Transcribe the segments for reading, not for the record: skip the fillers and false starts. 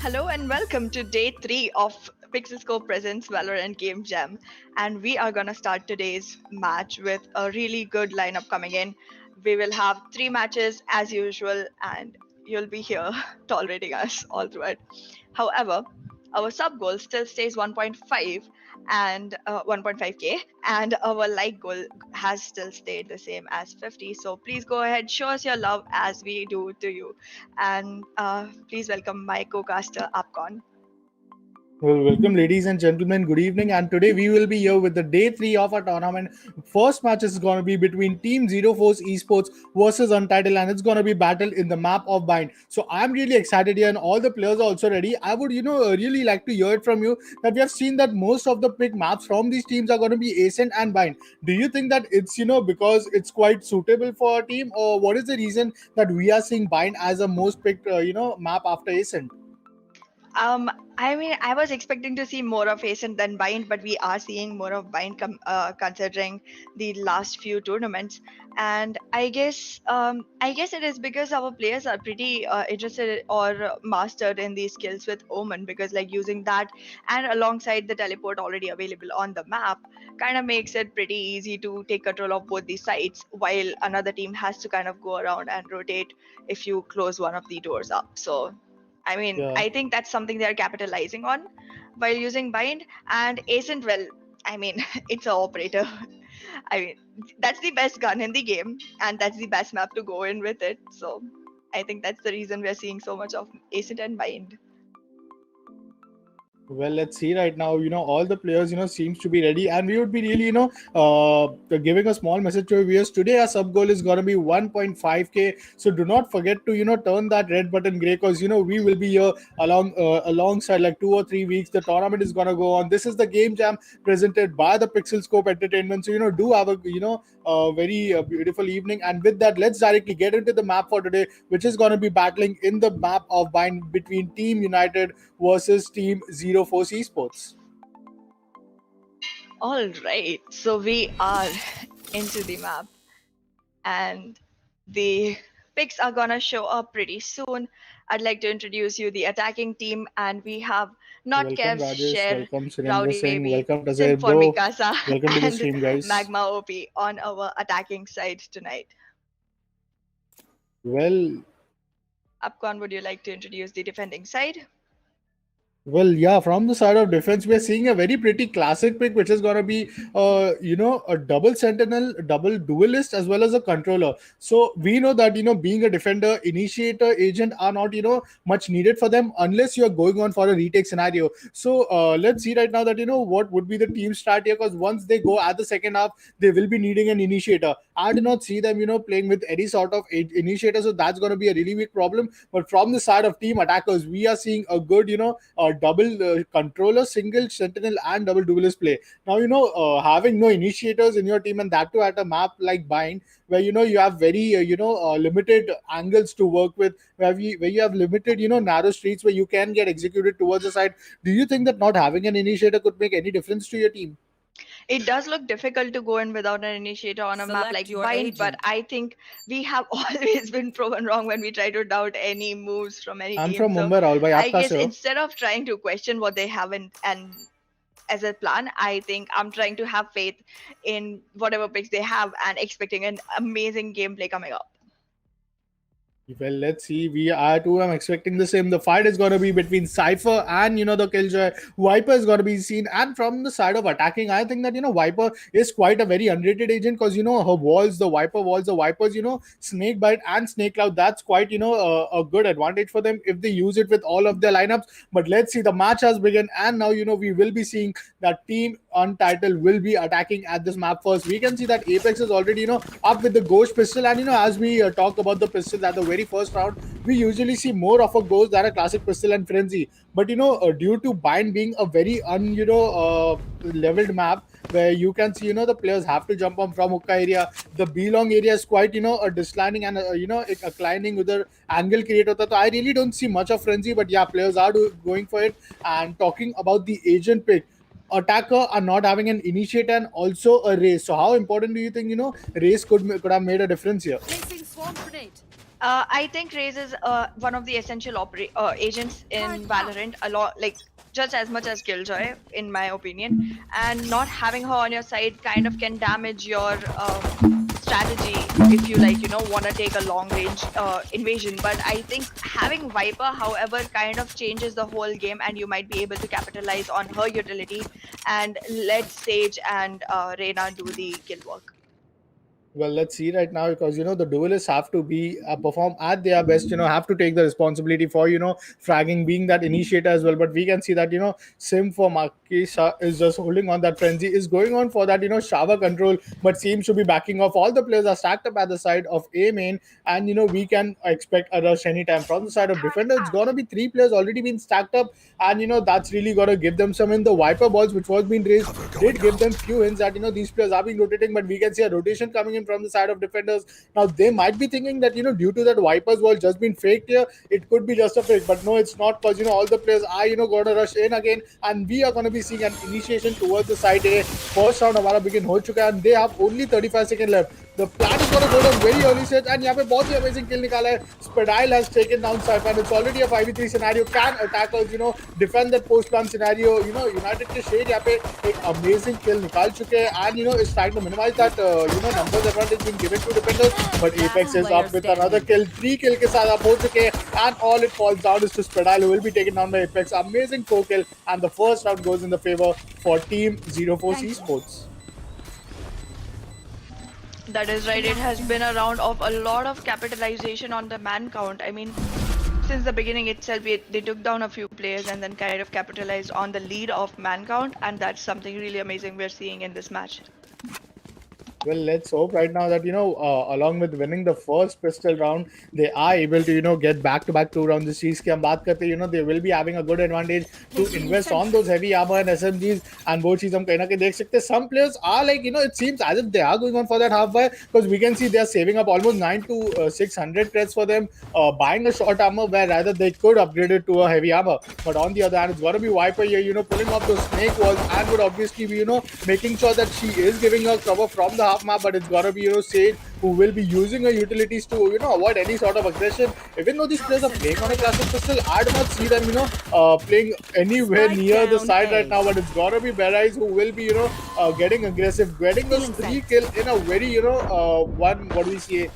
Hello and welcome to day 3 of PixelScope Presents Valorant Game Jam. And we are going to start today's match with a really good lineup coming in. We will have 3 matches as usual, and you'll be here tolerating us all through it. However, our sub goal still stays 1.5 and 1.5k, and our like goal has still stayed the same as 50. So please go ahead, show us your love as we do to you, and please welcome my co-caster AapKon. Well, welcome, ladies and gentlemen. Good evening. And today we will be here with the day 3 of our tournament. First match is going to be between Team ZeroForce eSports versus Untitled, and it's going to be battle in the map of Bind. So I'm really excited here, and all the players are also ready. I would, really like to hear it from you that we have seen that most of the pick maps from these teams are going to be Ascent and Bind. Do you think that it's, because it's quite suitable for our team, or what is the reason that we are seeing Bind as a most picked, map after Ascent? I mean, I was expecting to see more of Ascent than Bind, but we are seeing more of Bind considering the last few tournaments. And I guess it is because our players are pretty interested or mastered in these skills with Omen, because like using that and alongside the teleport already available on the map kind of makes it pretty easy to take control of both these sides, while another team has to kind of go around and rotate if you close one of the doors up. So I mean, Yeah. I think that's something they're capitalizing on while using Bind. And Ascent, well, I mean, it's an operator. I mean, that's the best gun in the game, and that's the best map to go in with it. So I think that's the reason we're seeing so much of Ascent and Bind. Well, let's see right now. All the players, seems to be ready, and we would be really, giving a small message to our viewers. Today, our sub goal is gonna be 1.5k. So do not forget to, turn that red button gray, because we will be here alongside like 2 or 3 weeks. The tournament is gonna go on. This is the game jam presented by the PixelScope Entertainment. So do have a very beautiful evening. And with that, let's directly get into the map for today, which is gonna be battling in the map of bind between Team United versus Team ZeroForce Esports. All right, so we are into the map, and the picks are gonna show up pretty soon. I'd like to introduce you the attacking team, and we have Not Welcome Kev's Rajesh, Share, welcome Surendra Rowdy Singh, Baby, welcome Sim Tazair for bro, Mikasa, welcome to the and stream guys. Magma OP on our attacking side tonight. Well, AapKon, would you like to introduce the defending side? Well, yeah, from the side of defense, we're seeing a very pretty classic pick, which is going to be, a double sentinel, double duelist, as well as a controller. So we know that, being a defender, initiator, agent are not, much needed for them unless you're going on for a retake scenario. So let's see right now that, what would be the team start here, because once they go at the second half, they will be needing an initiator. I do not see them, playing with any sort of initiator. So that's going to be a really big problem. But from the side of team attackers, we are seeing a good, double controller, single sentinel, and double duelist play. Now, having no initiators in your team, and that too at a map like Bind, where you have very limited angles to work with, where you have limited narrow streets where you can get executed towards the side. Do you think that not having an initiator could make any difference to your team? It does look difficult to go in without an initiator on a map Select like your Bind, but agent. I think we have always been proven wrong when we try to doubt any moves from any I'm team. from So Mumbai, Rahul bhai. I Aap kahan guess se ho? instead of trying to question what they have and as a plan, I think I'm trying to have faith in whatever picks they have and expecting an amazing gameplay coming up. Well, let's see. We are too. I'm expecting the same. The fight is going to be between Cypher and the Killjoy. Viper is going to be seen. And from the side of attacking, I think that Viper is quite a very underrated agent, because her walls, the Viper walls, the Vipers, Snake Bite and Snake Cloud. That's quite a good advantage for them if they use it with all of their lineups. But let's see. The match has begun, and now we will be seeing that Team Untitled will be attacking at this map first. We can see that Apex is already up with the Ghost pistol, and as we talk about the pistols at the very first round, we usually see more of a Ghost than a classic pistol and Frenzy. But due to Bind being a very leveled map, where you can see the players have to jump on from hookah area, the B long area is quite a declining and a climbing with the angle create hota. So I really don't see much of Frenzy, but yeah, players are going for it. And talking about the agent pick, attacker are not having an initiator and also a race. So how important do you think race could have made a difference here? Placing swarm grenade. I think Raze is one of the essential agents in Valorant, a lot like just as much as Killjoy, in my opinion. And not having her on your side kind of can damage your strategy if you want to take a long range invasion. But I think having Viper, however, kind of changes the whole game, and you might be able to capitalize on her utility and let Sage and Reyna do the kill work. Well, let's see right now, because the duelists have to be perform at their best. Have to take the responsibility for fragging, being that initiator as well. But we can see that Sim for Makisha is just holding on. That Frenzy is going on for that shower control, but seems to be backing off. All the players are stacked up at the side of A main, and we can expect a rush anytime. From the side of defender, it's gonna be three players already been stacked up, and that's really gonna give them some in the Viper balls, which was being raised. Did give them few hints that these players are being rotating, but we can see a rotation coming in from the side of defenders. Now they might be thinking that due to that Vipers wall just been faked here, it could be just a fake, but no, it's not, because all the players are going to rush in again, and we are going to be seeing an initiation towards the side A. First round हमारा begin हो चुका है, and they have only 35 seconds left. The plan is going to go down very early stage, and यहाँ पे बहुत ही amazing kill निकाला है. Spadile has taken down Cypher, and it's already a 5v3 scenario. Can attackers defend that post plan scenario? United के Shade यहाँ पे एक amazing kill निकाल चुके हैं, and is trying to minimize that numbers advantage being given to defenders. But Apex is up with another kill. 3 kill के साथ आप हो चुके हैं, and all it falls down is to Spadile, who will be taken down by Apex. Amazing 4 kill, and the first round goes in the favor for Team ZeroForce Esports. That is right. It has been a round of a lot of capitalization on the man count. I mean, since the beginning itself, they took down a few players and then kind of capitalized on the lead of man count, and that's something really amazing we're seeing in this match. Well, let's hope right now that along with winning the first pistol round, they are able to get back-to-back 2 rounds. इस चीज की हम बात करते हैं, they will be having a good advantage to invest on those heavy armor and SMGs, and वो चीज हम कहीं ना कहीं देख सकते हैं. Some players are like it seems as if they are going on for that half buy, because we can see they are saving up almost 9 to 600 creds for them, buying a short armor where rather they could upgrade it to a heavy armor. But on the other hand, it's got to be Viper here, pulling off those snake walls, and would obviously be making sure that she is giving her cover from the half map, but it's gotta be Sage who will be using her utilities to avoid any sort of aggression. Even though these players are playing on a classic pistol, I do not see them playing anywhere near the side right now. But it's gotta be Berais who will be getting aggressive, getting those 3 kill in a very one, what do we say,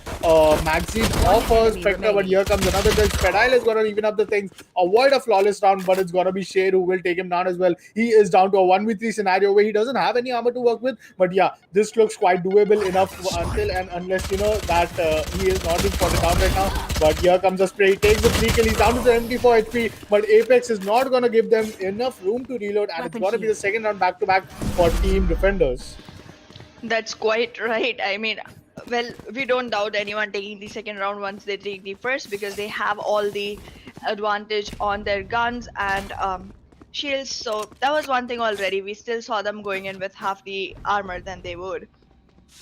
magazine of a Spectre. But here comes another kill. Pedile is gonna even up the things, avoid a flawless round, but it's gonna be Shade who will take him down as well. He is down to a 1v3 scenario where he doesn't have any armor to work with, but yeah, this looks quite doable enough until and unless that he is not being spotted down right now. But here comes a spray, he takes the 3 kill, he's down to 74 HP, but Apex is not gonna give them enough room to reload, and it's gonna be the second round back to back for team defenders. That's quite right. I mean, well, we don't doubt anyone taking the second round once they take the first, because they have all the advantage on their guns and shields. So that was one thing already. We still saw them going in with half the armor than they would.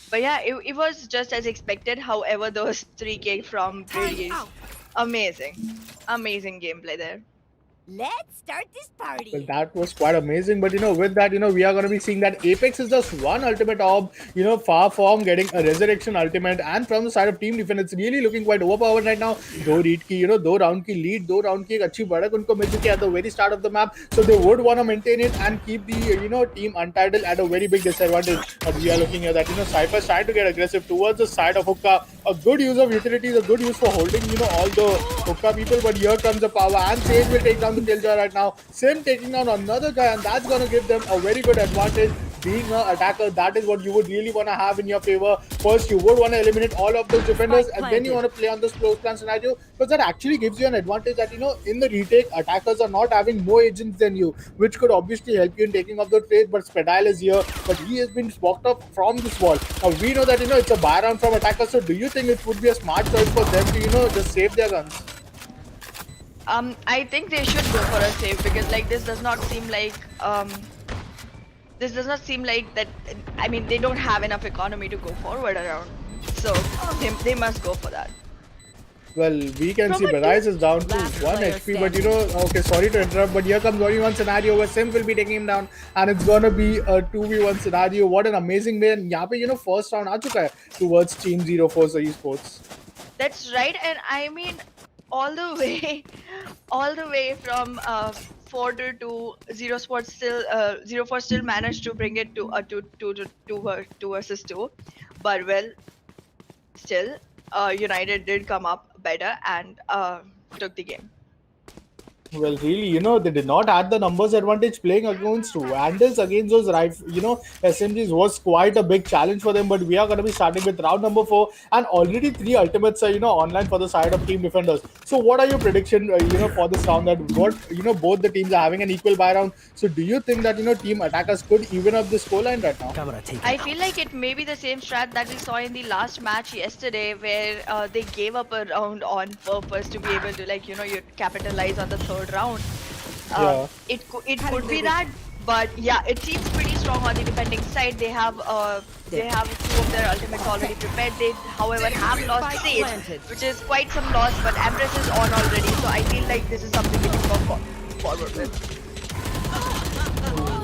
But yeah, it was just as expected. However, those 3K from Brady is amazing. Amazing gameplay there. Let's start this party. Well, that was quite amazing. But with that, we are going to be seeing that Apex is just one ultimate orb, far from getting a resurrection ultimate. And from the side of team defense, it's really looking quite overpowered right now. दो read की, 2 round की lead, 2 round की एक अच्छी बढ़त उनको मिल चुकी है at the very start of the map. So they would want to maintain it and keep the team Untitled at a very big disadvantage. But we are looking at that, Cypher's trying to get aggressive towards the side of Hookah. A good use of utilities, a good use for holding, all the Hookah people. But here comes the power, and Sage will take down the Killjoy right now. Sim taking down another guy, and that's going to give them a very good advantage. Being an attacker, that is what you would really want to have in your favor. First, you would want to eliminate all of those defenders, and then you want to play on this close plan scenario, because that actually gives you an advantage that, in the retake, attackers are not having more agents than you, which could obviously help you in taking off the trade. But Spadile is here, but he has been walked off from this wall. Now, we know that, it's a buy round from attackers, so do you think it would be a smart choice for them to, just save their guns? I think they should go for a save, because this does not seem like that. I mean, they don't have enough economy to go forward around, so they must go for that. Well, we can see Berais is down to 1 HP, but okay, sorry to interrupt, but here comes only one scenario where Sim will be taking him down, and it's gonna be a 2v1 scenario. What an amazing way, and यहाँ पे first round आ चुका है towards Team ZeroForce eSports. That's right, and I mean, all the way from 4 to 2, ZeroForce still managed to bring it to 2 versus 2, but well, still, United did come up better and took the game. Well, really, they did not add the numbers advantage. Playing against Vandals, against those SMGs was quite a big challenge for them. But we are going to be starting with round number 4, and already 3 ultimates are online for the side of team defenders. So, what are your prediction for this round? That what both the teams are having an equal buy round. So, do you think that team attackers could even up the scoreline right now? I feel like it may be the same strat that we saw in the last match yesterday, where they gave up a round on purpose to be able to you capitalize on the third round. It could be that, but yeah, it seems pretty strong on the defending side. They have 2 of their ultimates already prepared. They, however, have lost Sage, which is quite some loss, but Empress is on already, so I feel like this is something we can go forward with.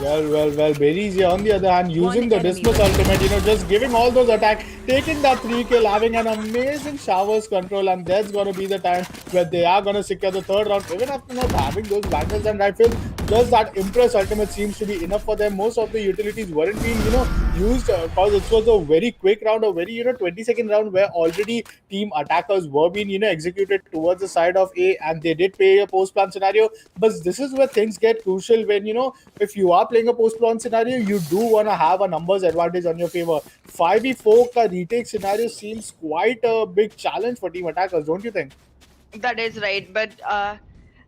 Well, very easy. On the other hand, using the Dismiss ultimate, just giving all those attacks, taking that 3 kill, having an amazing showers control, and that's gonna be the time where they are gonna secure the third round. Even after not having those bangles and rifles, just that Impress ultimate seems to be enough for them. Most of the utilities weren't being, used because it was a very quick round, a very 20-second round where already team attackers were being executed towards the side of A, and they did play a post plan scenario. But this is where things get crucial when if you are playing a post-plan scenario, you do want to have a numbers advantage on your favor. 5v4 ka retake scenario seems quite a big challenge for team attackers, don't you think? That is right, but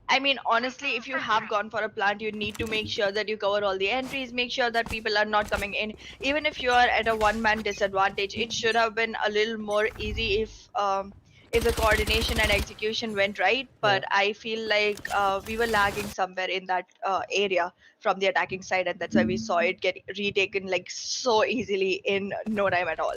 I mean, honestly, if you have gone for a plant, you need to make sure that you cover all the entries, make sure that people are not coming in. Even if you are at a one-man disadvantage, it should have been a little more easy if the coordination and execution went right. Yeah. But I feel like we were lagging somewhere in that area from the attacking side, and that's why we saw it get retaken like so easily in no time at all.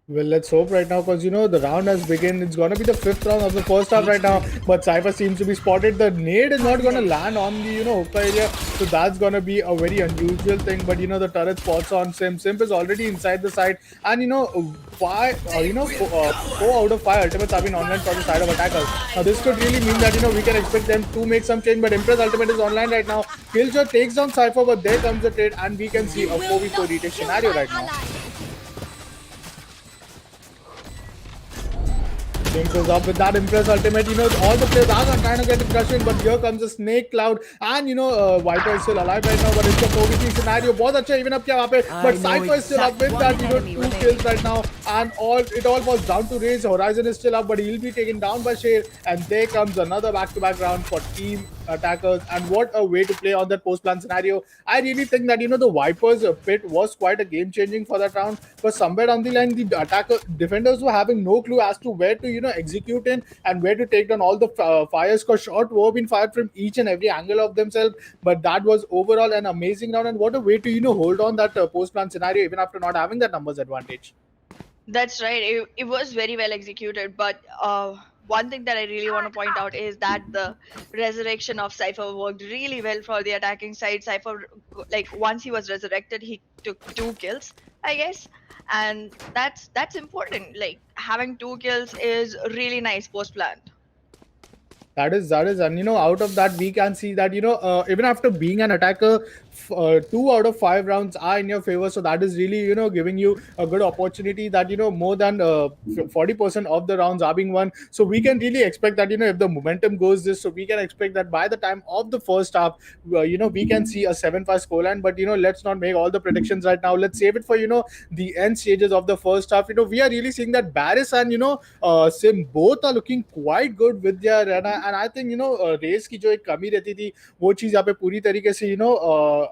Well, let's hope right now because the round has begun. It's gonna be the fifth round of the first half right now. But Cypher seems to be spotted. The nade is not gonna land on the hookah area, so that's gonna be a very unusual thing. But the turret spots on Simp. Simp is already inside the side, and four out of five ultimates have been online for the side of attackers. Now this could really mean that we can expect them to make some change. But Impress ultimate is online right now. Killshot takes down Cypher, but there comes the trade, and we can see a 4v4 retake scenario right now. James goes up with that Impress ultimate. All the players are trying to get it crushing, but here comes a snake cloud. And Viper is still alive right now, but it's a 4v3 scenario. बहुत अच्छा even up किया वहाँ पे. But Cypher is still up with that, two kills right now. And it all was down to Raze. Horizon is still up, but he'll be taken down by Share. And there comes another back-to-back round for team attackers. And what a way to play on that post-plan scenario. I really think that, the Vipers pit was quite a game-changing for that round. Because somewhere down the line, the defenders were having no clue as to where to, execute in and where to take down all the fires. Because shot were being fired from each and every angle of themselves. But that was overall an amazing round. And what a way to, hold on that post-plan scenario even after not having that numbers advantage. That's right. It was very well executed, but one thing that I really want to point out is that the resurrection of Cypher worked really well for the attacking side. Cypher, like once he was resurrected, he took 2 kills, I guess, and that's important. Like having 2 kills is really nice post plant. That is, and out of that, we can see that even after being an attacker, 2 out of 5 rounds are in your favor. So that is really giving you a good opportunity that more than 40% of the rounds are being won. So we can really expect that if the momentum goes this, so we can expect that by the time of the first half, we can see a 7-5 scoreline. But let's not make all the predictions right now. Let's save it for the end stages of the first half. We are really seeing that Barris and Sim both are looking quite good with their and I think race की जो एक कमी रहती थी वो चीज यहाँ पे पूरी तरीके से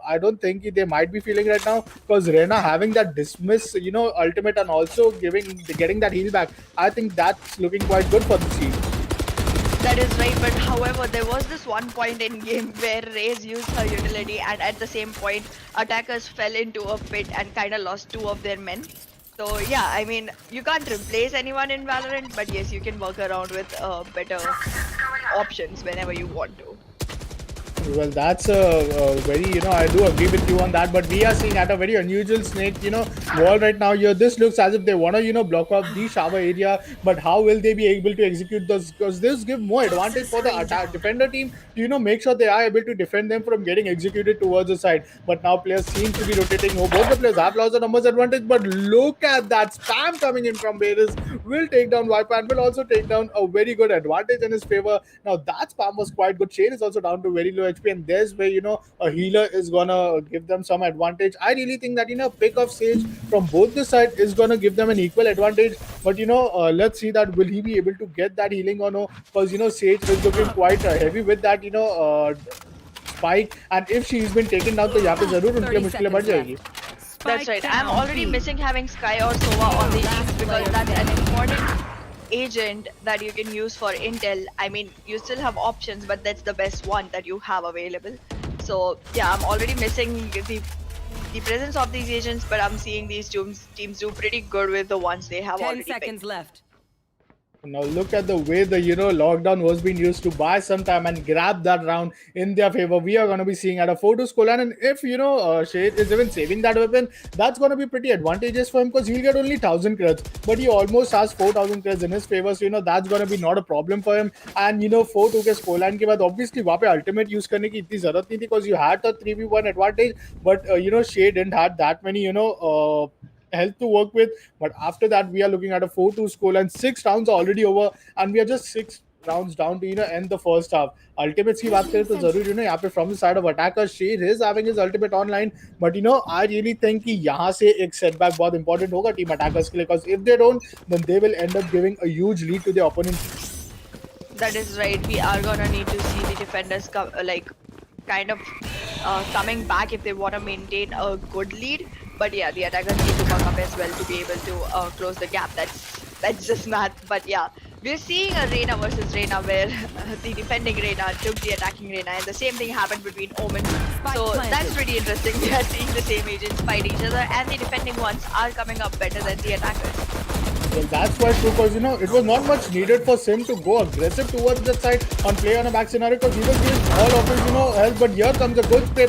I don't think they might be feeling right now because Rena having that dismiss ultimate and also getting that heal back, I think that's looking quite good for the team. That is right, but however, there was this one point in game where Raze used her utility, and at the same point, attackers fell into a pit and kind of lost 2 of their men. So yeah, I mean, you can't replace anyone in Valorant, but yes, you can work around with better options whenever you want to. Well, that's a very, I do agree with you on that. But we are seeing at a very unusual snake, wall right now. Here, this looks as if they want to, block off the shower area. But how will they be able to execute those? Because this give more advantage for the defender team to, make sure they are able to defend them from getting executed towards the side. But now players seem to be rotating. Oh, both the players have lost the numbers advantage. But look at that spam coming in from Beres. Will take down Viper and will also take down a very good advantage in his favor. Now that spam was quite good. Shane is also down to very low HP, and there's where a healer is gonna give them some advantage. I really think that pick of Sage from both the side is gonna give them an equal advantage. But let's see that will he be able to get that healing or no? Because Sage is looking quite heavy with that spike, and if she's been taken down, तो यहाँ पे जरूर उनके लिए मुश्किलें बढ़ जाएगी. That's right. I'm already missing having Sky or Sova on the teams because that's an important agent that you can use for intel. I mean, you still have options, but that's the best one that you have available. So yeah, I'm already missing the presence of these agents, but I'm seeing these teams do pretty good with the ones they have 10 already seconds picked. left. Now look at the way the lockdown was being used to buy some time and grab that round in their favor. We are going to be seeing at a 4-2 scoreline, and if Shade is even saving that weapon, that's going to be pretty advantageous for him because he'll get only 1,000 creds, but he almost has 4,000 creds in his favor. So that's going to be not a problem for him. And 4-2 के scoreline के बाद obviously वहाँ पे ultimate use करने की इतनी जरूरत नहीं थी because you had the 3v1 advantage, but Shade didn't have that many health to work with. But after that, we are looking at a 4-2 score, and 6 rounds are already over, and we are just 6 rounds down to end the first half. Ultimates की बात करें तो जरूर यहाँ पे from the side of attacker, Shade is having his ultimate online, but I really think कि यहाँ से एक setback बहुत important होगा team attackers के लिए, because if they don't, then they will end up giving a huge lead to their opponent. That is right. We are gonna need to see the defenders kind of coming back if they want to maintain a good lead. But yeah, the attackers need to buck up as well to be able to close the gap. That's just math. But yeah, we're seeing a Reyna versus Reyna where the defending Reyna took the attacking Reyna, and the same thing happened between Omen. So that's pretty interesting. We are seeing the same agents fight each other, and the defending ones are coming up better than the attackers. Well, that's quite true because it was not much needed for Sim to go aggressive towards that side on play on a back scenario because he was doing all of his help. But here comes a good spray.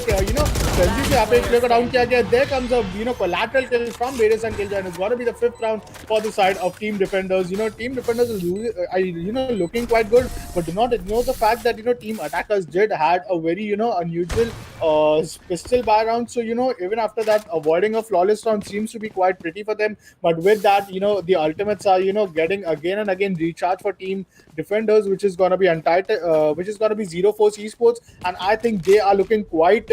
Frenzy से यहाँ पे एक play को down किया गया. There comes a collateral kill from Varus and Killjoy, and it's got to be the 5th round for the side of Team Defenders. Team Defenders is looking quite good, but do not ignore the fact that Team Attackers did had a very unusual pistol buy round. So even after that, avoiding a flawless round seems to be quite pretty for them. But with that, the ultimates are getting again and again recharged for Team Defenders, which is gonna be Untitled, which is gonna be ZeroForce eSports, and I think they are looking quite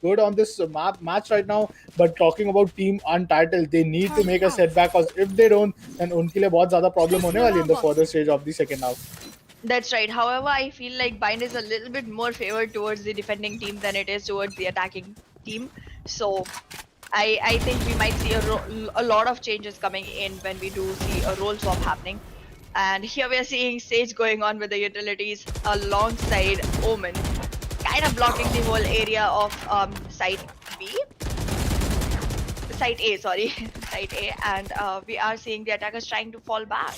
good on this match right now. But talking about Team Untitled, they need to make a setback, because if they don't, then उनके लिए बहुत ज़्यादा problem होने वाली in the further stage of the second half. That's right. However, I feel like Bind is a little bit more favored towards the defending team than it is towards the attacking team. So I think we might see a lot of changes coming in when we do see a role swap happening. And here we are seeing Sage going on with the utilities alongside Omen, kind of blocking the whole area of site B. Site A, sorry. Site A. And we are seeing the attackers trying to fall back.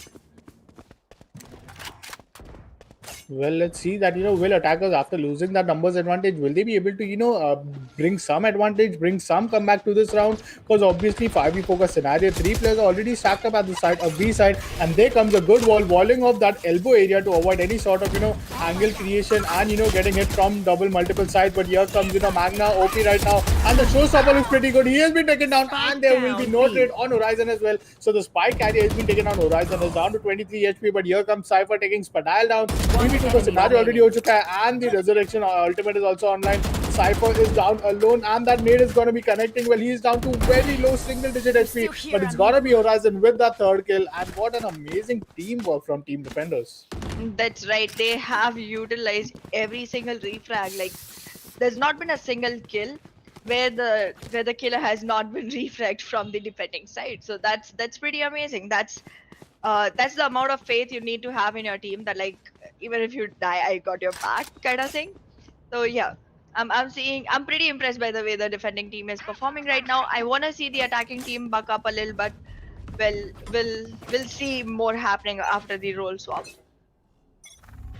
Well, let's see that, will attackers, after losing that numbers advantage, will they be able to, bring some advantage, bring some comeback to this round? Because obviously 5v4 ka scenario, 3 players are already stacked up at the side of B side, and there comes a good walling off that elbow area to avoid any sort of, angle creation and, getting hit from double multiple sides. But here comes, Magna, OP right now, and the showstopper is pretty good. He has been taken down, and there will be no trade on Horizon as well. So the spike carrier has been taken down. Horizon is down to 23 HP, but here comes Cypher taking Spadile down. The scenario already हो चुका है, and the resurrection ultimate is also online. Cypher is down alone, and that nade is going to be connecting. Well, he is down to very low single-digit HP, but it's going to be Horizon with that 3rd kill. And what an amazing teamwork from Team Defenders. That's right. They have utilized every single refrag. Like, there's not been a single kill where the killer has not been refragged from the defending side. So that's pretty amazing. That's the amount of faith you need to have in your team, that like, even if you die, I got your back kind of thing. So yeah, I'm pretty impressed by the way the defending team is performing right now. I want to see the attacking team buck up a little, but well, we'll see more happening after the role swap.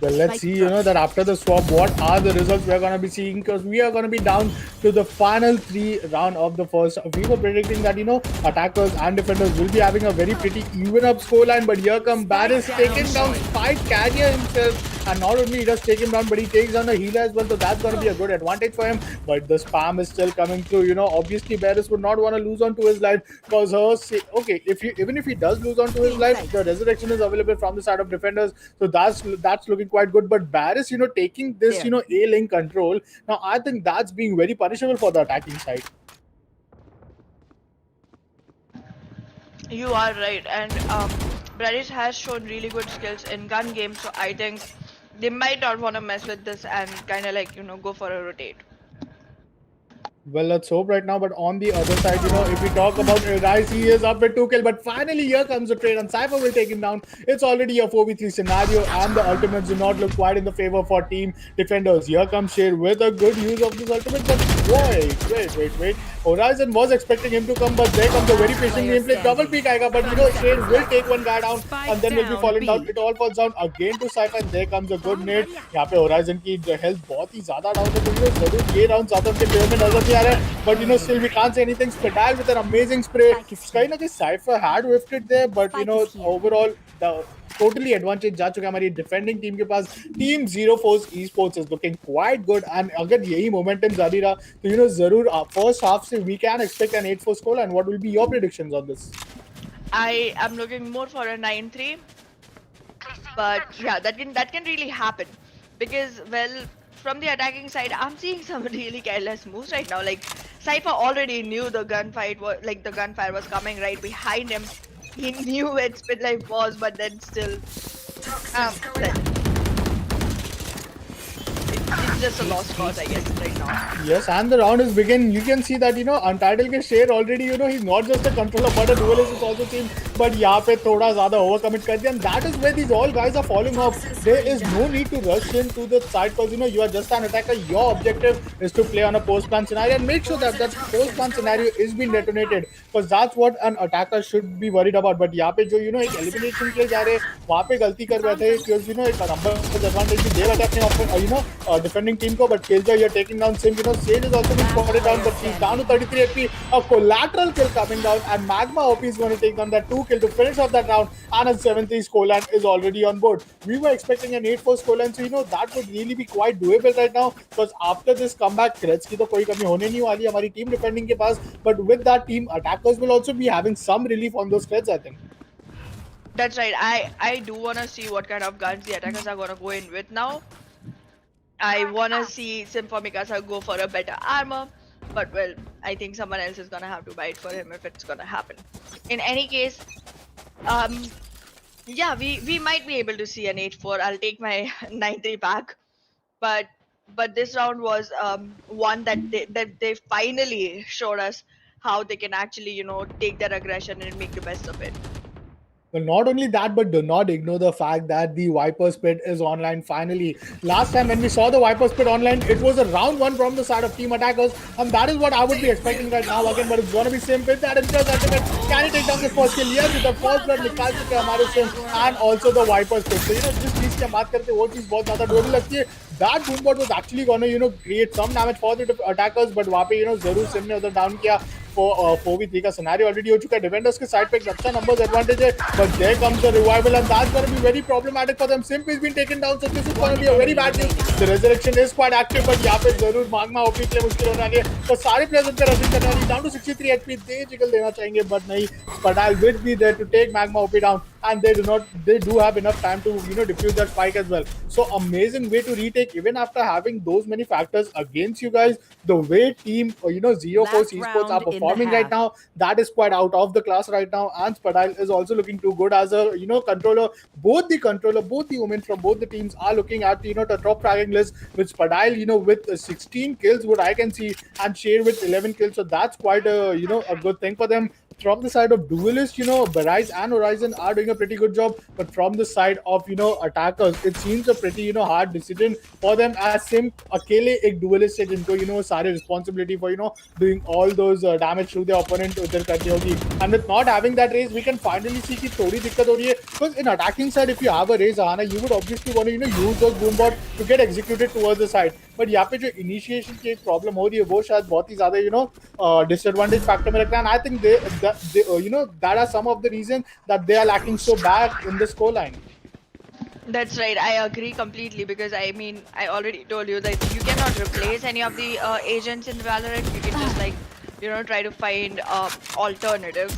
Well, let's see, that after the swap, what are the results we're going to be seeing, because we are going to be down to the final 3 round of the first. We were predicting that, attackers and defenders will be having a very pretty even up scoreline, but here come Varus taking down Spike Carrier himself. And not only he does take him down, but he takes down a healer as well, so that's going to be a good advantage for him. But the spam is still coming through. Obviously Varus would not want to lose on to his life, because okay, even if he does lose on to his life, the resurrection is available from the side of defenders, so that's looking quite good. But Varus, taking this, A lane control, now I think that's being very punishable for the attacking side. You are right, and Varus has shown really good skills in gun games, so I think they might not want to mess with this and kind of like, go for a rotate. Well, let's hope right now. But on the other side, if we talk about Rise, he is up with 2 kills. But finally, here comes the trade, and Cypher will take him down. It's already a 4v3 scenario, and the ultimates do not look quite in the favor for Team Defenders. Here comes Shade with a good use of this ultimate. But wait. Horizon was expecting him to come, but there comes a very patient gameplay. Double peek aega, but Shade will take one guy down, and then will be falling down. It all falls down again to Cypher, and there comes a good nade. यहाँ पे Horizon की health बहुत ही ज़्यादा down है, तो जरूर ये round ज़्यादा उनके favor में नजर नहीं आ रहा है. But still we can't say anything. Spadile with an amazing spray. कहीं ना कहीं Cypher had whiffed it there, but overall the totally advantage जा चुका है हमारी defending team के पास. Team ZeroForce eSports is looking quite good, and अगर यही momentum जारी रहा, तो जरूर first half से we can expect an 8-4 score. And what will be your predictions on this? I am looking more for a 9-3, but yeah, that can really happen, because well, from the attacking side, I'm seeing some really careless moves right now. Like, Cypher already knew the gunfight was the gunfire was coming right behind him. He knew where Spit Life was, but then still It's just a lost cause, I guess, right now. Yes, and the round is begin. You can see that Untitled के share already he's not just a controller but a duelist is also team. But यहाँ पे थोड़ा ज़्यादा overcommit कर दिया, and that is where these all guys are falling off. There is no need to rush into the side because you are just an attacker. Your objective is to play on a post-plan scenario and make sure that that post-plan scenario is being detonated, because that's what an attacker should be worried about. But यहाँ पे जो एक elimination के लिए जा रहे हैं वहाँ पे गलती कर बैठे because एक number advantage भी दे बैठे अपने defending team को, but Killjoy you're taking down Sim. Sage is also been spotted down, but she's down to 33 HP. A collateral kill coming down, and Magma OP is going to take down that 2 kill to finish off that round, and a 7-3 scoreline is already on board. We were expecting an 8-4 scoreline, so that would really be quite doable right now, because after this comeback, threats की तो कोई कमी होने नहीं वाली हमारी team defending के पास, but with that team, attackers will also be having some relief on those threats, I think. That's right. I do want to see what kind of guns the attackers are going to go in with now. I wanna see Simfa Mikasa go for a better armor, but well, I think someone else is gonna have to buy it for him if it's gonna happen. In any case, yeah, we might be able to see an 8-4. I'll take my 9-3 back, but this round was one that they finally showed us how they can actually take their aggression and make the best of it. Well, not only that, but do not ignore the fact that the Viper's Pit is online finally. Last time when we saw the Viper's Pit online, it was a round 1 from the side of team attackers, and that is what I would be expecting right now again, but it's going to be Sim Pit that ensures ultimate. Can he take down the first kill? Yes, with the first blood, निकाल चुके हमारे Sim, and also the Viper's Pit. So, जिस चीज की बात करते हैं वो चीज बहुत ज़्यादा डोरी लगती है. That boombot was actually going to, create some damage for the attackers, but वहाँ पे, जरूर Sim ने उधर down किया. 4v3 का scenario already हो चुका है. Defenders के side पे एक अच्छा numbers advantage है, but there comes the revival, and that's going to be very problematic for them. Simp has been taken down, so this is going to be a very bad news. The resurrection is quite active, but यहाँ पे जरूर Magma OP के लिए मुश्किल होने वाली है. तो सारे players उनका rushing करने वाली, down to 63 HP they jiggle देना चाहेंगे, but नहीं. Spadal will be there to take Magma OP down, and they do have enough time to defuse that spike as well. So amazing way to retake even after having those many factors against you guys. The way team ZeroForce eSports are performing right now, that is quite out of the class right now, and Spadile is also looking too good as a controller. Both the women from both the teams are looking at the top fragging list, with Spadile with 16 kills what I can see, and Shade with 11 kills, so that's quite a a good thing for them. From the side of duelists, Barise and Horizon are doing a pretty good job, but from the side of attackers, it seems a pretty hard decision for them, as Sim अकेले एक duelist है जिनको सारे responsibility for doing all those damage to the opponent उधर करनी होगी. And with not having that raise, we can finally see कि थोड़ी दिक्कत हो रही है, because in attacking side, if you have a raise Aahna, you would obviously want to use those boombot to get executed towards the side. But यहाँ पे जो initiation की एक problem हो रही है वो शायद बहुत ही ज़्यादा disadvantage factor में रखता है, and I think that are some of the reasons that they are lacking so bad in the scoreline. That's right. I agree completely, because I mean, I already told you that you cannot replace any of the agents in Valorant. You can just try to find alternatives.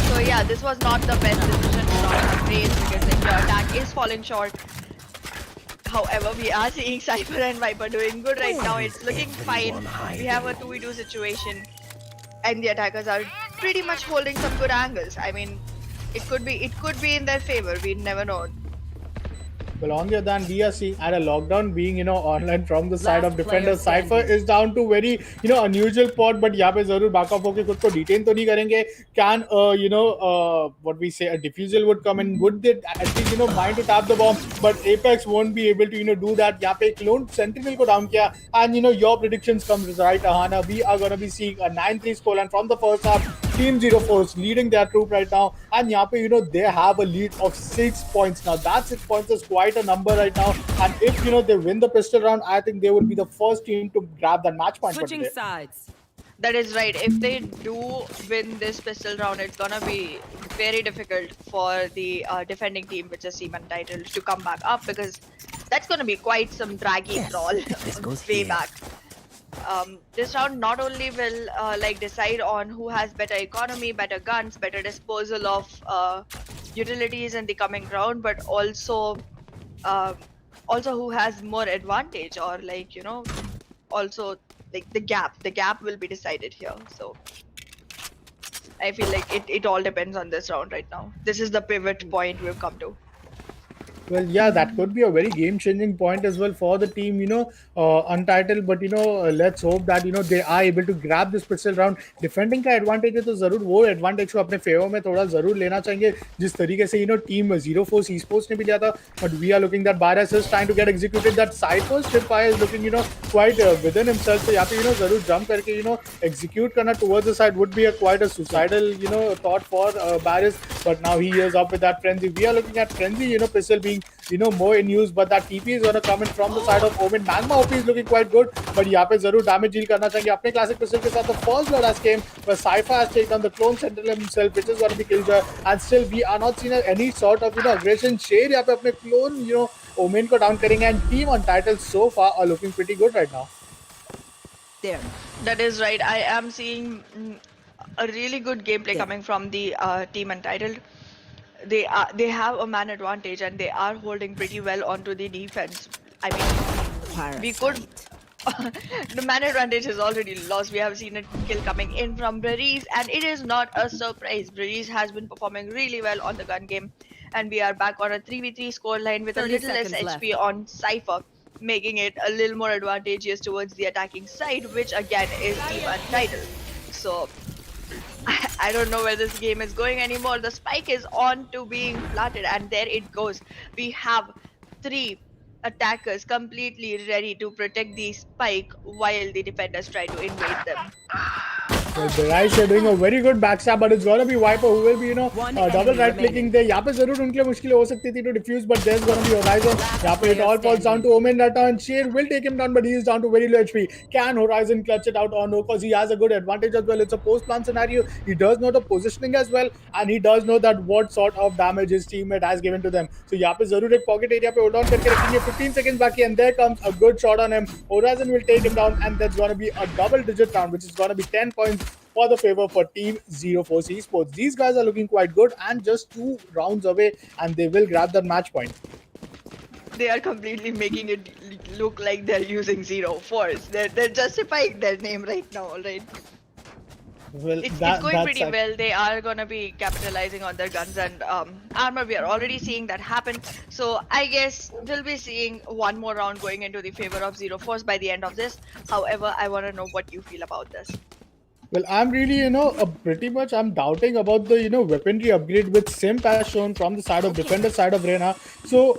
So yeah, this was not the best decision to not have raise, because your attack is falling short. However, we are seeing Cypher and Viper doing good right now. It's looking fine. We have a 2v2 situation, and the attackers are pretty much holding some good angles. I mean, it could be in their favor. We never know. Well, on the other hand, we are seeing at a lockdown being online from the side of defenders. Cypher is down to very unusual pot, but यहाँ पे जरूर back up होके खुद को detain तो नहीं करेंगे. Can what we say, a defusal would come in? Would they at least mind to tap the bomb? But Apex won't be able to do that. यहाँ पे एक lone sentinel को down किया, and your predictions comes right, Aahna. We are gonna be seeing a 9-3 scoreline from the first half. Team ZeroForce leading their troop right now, and यहाँ पे they have a lead of 6 points now. That 6 points is quite a number right now, and if they win the pistol round, I think they would be the first team to grab that match point. Switching sides. That is right. If they do win this pistol round, it's gonna be very difficult for the defending team, which is Team Untitled, to come back up, because that's gonna be quite some draggy brawl way back. This round not only will decide on who has better economy, better guns, better disposal of utilities in the coming round, but also who has more advantage, or also the gap will be decided here. So I feel like it all depends on this round right now. This is the pivot point we've come to. Well, yeah, that could be a very game-changing point as well for the team, Untitled. But let's hope that they are able to grab this pistol round. Defending का advantage है तो जरूर वो advantage को अपने favor में थोड़ा जरूर लेना चाहिए. जिस तरीके से team ZeroForce eSports ने भी लिया था. But we are looking that Barras is trying to get executed. That Cypher's tripwire is looking quite within himself. So यहाँ पे जरूर jump करके execute करना towards the side would be quite a suicidal thought for Barras. But now he is up with that frenzy. We are looking at frenzy pistol being more in use, but that TP is gonna come in from the side of Omen. Magma OP is looking quite good, but यहाँ पे जरूर damage deal करना चाहिए अपने classic pistol के साथ. The first blood has came, but Cypher has taken the clone sentinel himself, which is gonna be killjoy, and still we are not seeing any sort of aggression. Shade यहाँ पे अपने clone Omen को down करेंगे, and team Untitled so far are looking pretty good right now. There, that is right. I am seeing a really good gameplay coming from the team Untitled. They have a man advantage and they are holding pretty well onto the defense. I mean, we could. The man advantage is already lost. We have seen a kill coming in from Breeze, and it is not a surprise. Breeze has been performing really well on the gun game, and we are back on a 3v3 scoreline with a little less HP on Cypher, making it a little more advantageous towards the attacking side, which again is team Untitled. So I don't know where this game is going anymore. The spike is on to being planted, and there it goes. We have 3 attackers completely ready to protect the spike while the defenders try to invade them. Well, the guys are doing a very good backstab, but it's gonna be Viper who will be, double right clicking there. यहाँ पे जरूर उनके लिए मुश्किलें हो सकती थी to defuse, but there's gonna be Horizon. यहाँ पे it all falls down to Omen right now, and Shade will take him down, but he is down to very low HP. Can Horizon clutch it out or no? Because he has a good advantage as well. It's a post-plant scenario. He does know the positioning as well, and he does know that what sort of damage his teammate has given to them. So यहाँ पे जरूर एक pocket area पे hold on करके रखेंगे. 15 seconds बाकी, and there comes a good shot on him. Horizon will take him down, and there's gonna be a double-digit round, which is gonna be 10 points for the favor for team ZeroForce eSports. These guys are looking quite good and just 2 rounds away, and they will grab that match point. They are completely making it look like they're using ZeroForce. They're justifying their name right now, right? Well, it's going pretty well. They are gonna be capitalizing on their guns and armor. We are already seeing that happen. So I guess we'll be seeing one more round going into the favor of ZeroForce by the end of this. However, I want to know what you feel about this. Well, I'm really, pretty much I'm doubting about the, weaponry upgrade with Simp as shown from the side of defender side of Reyna. So,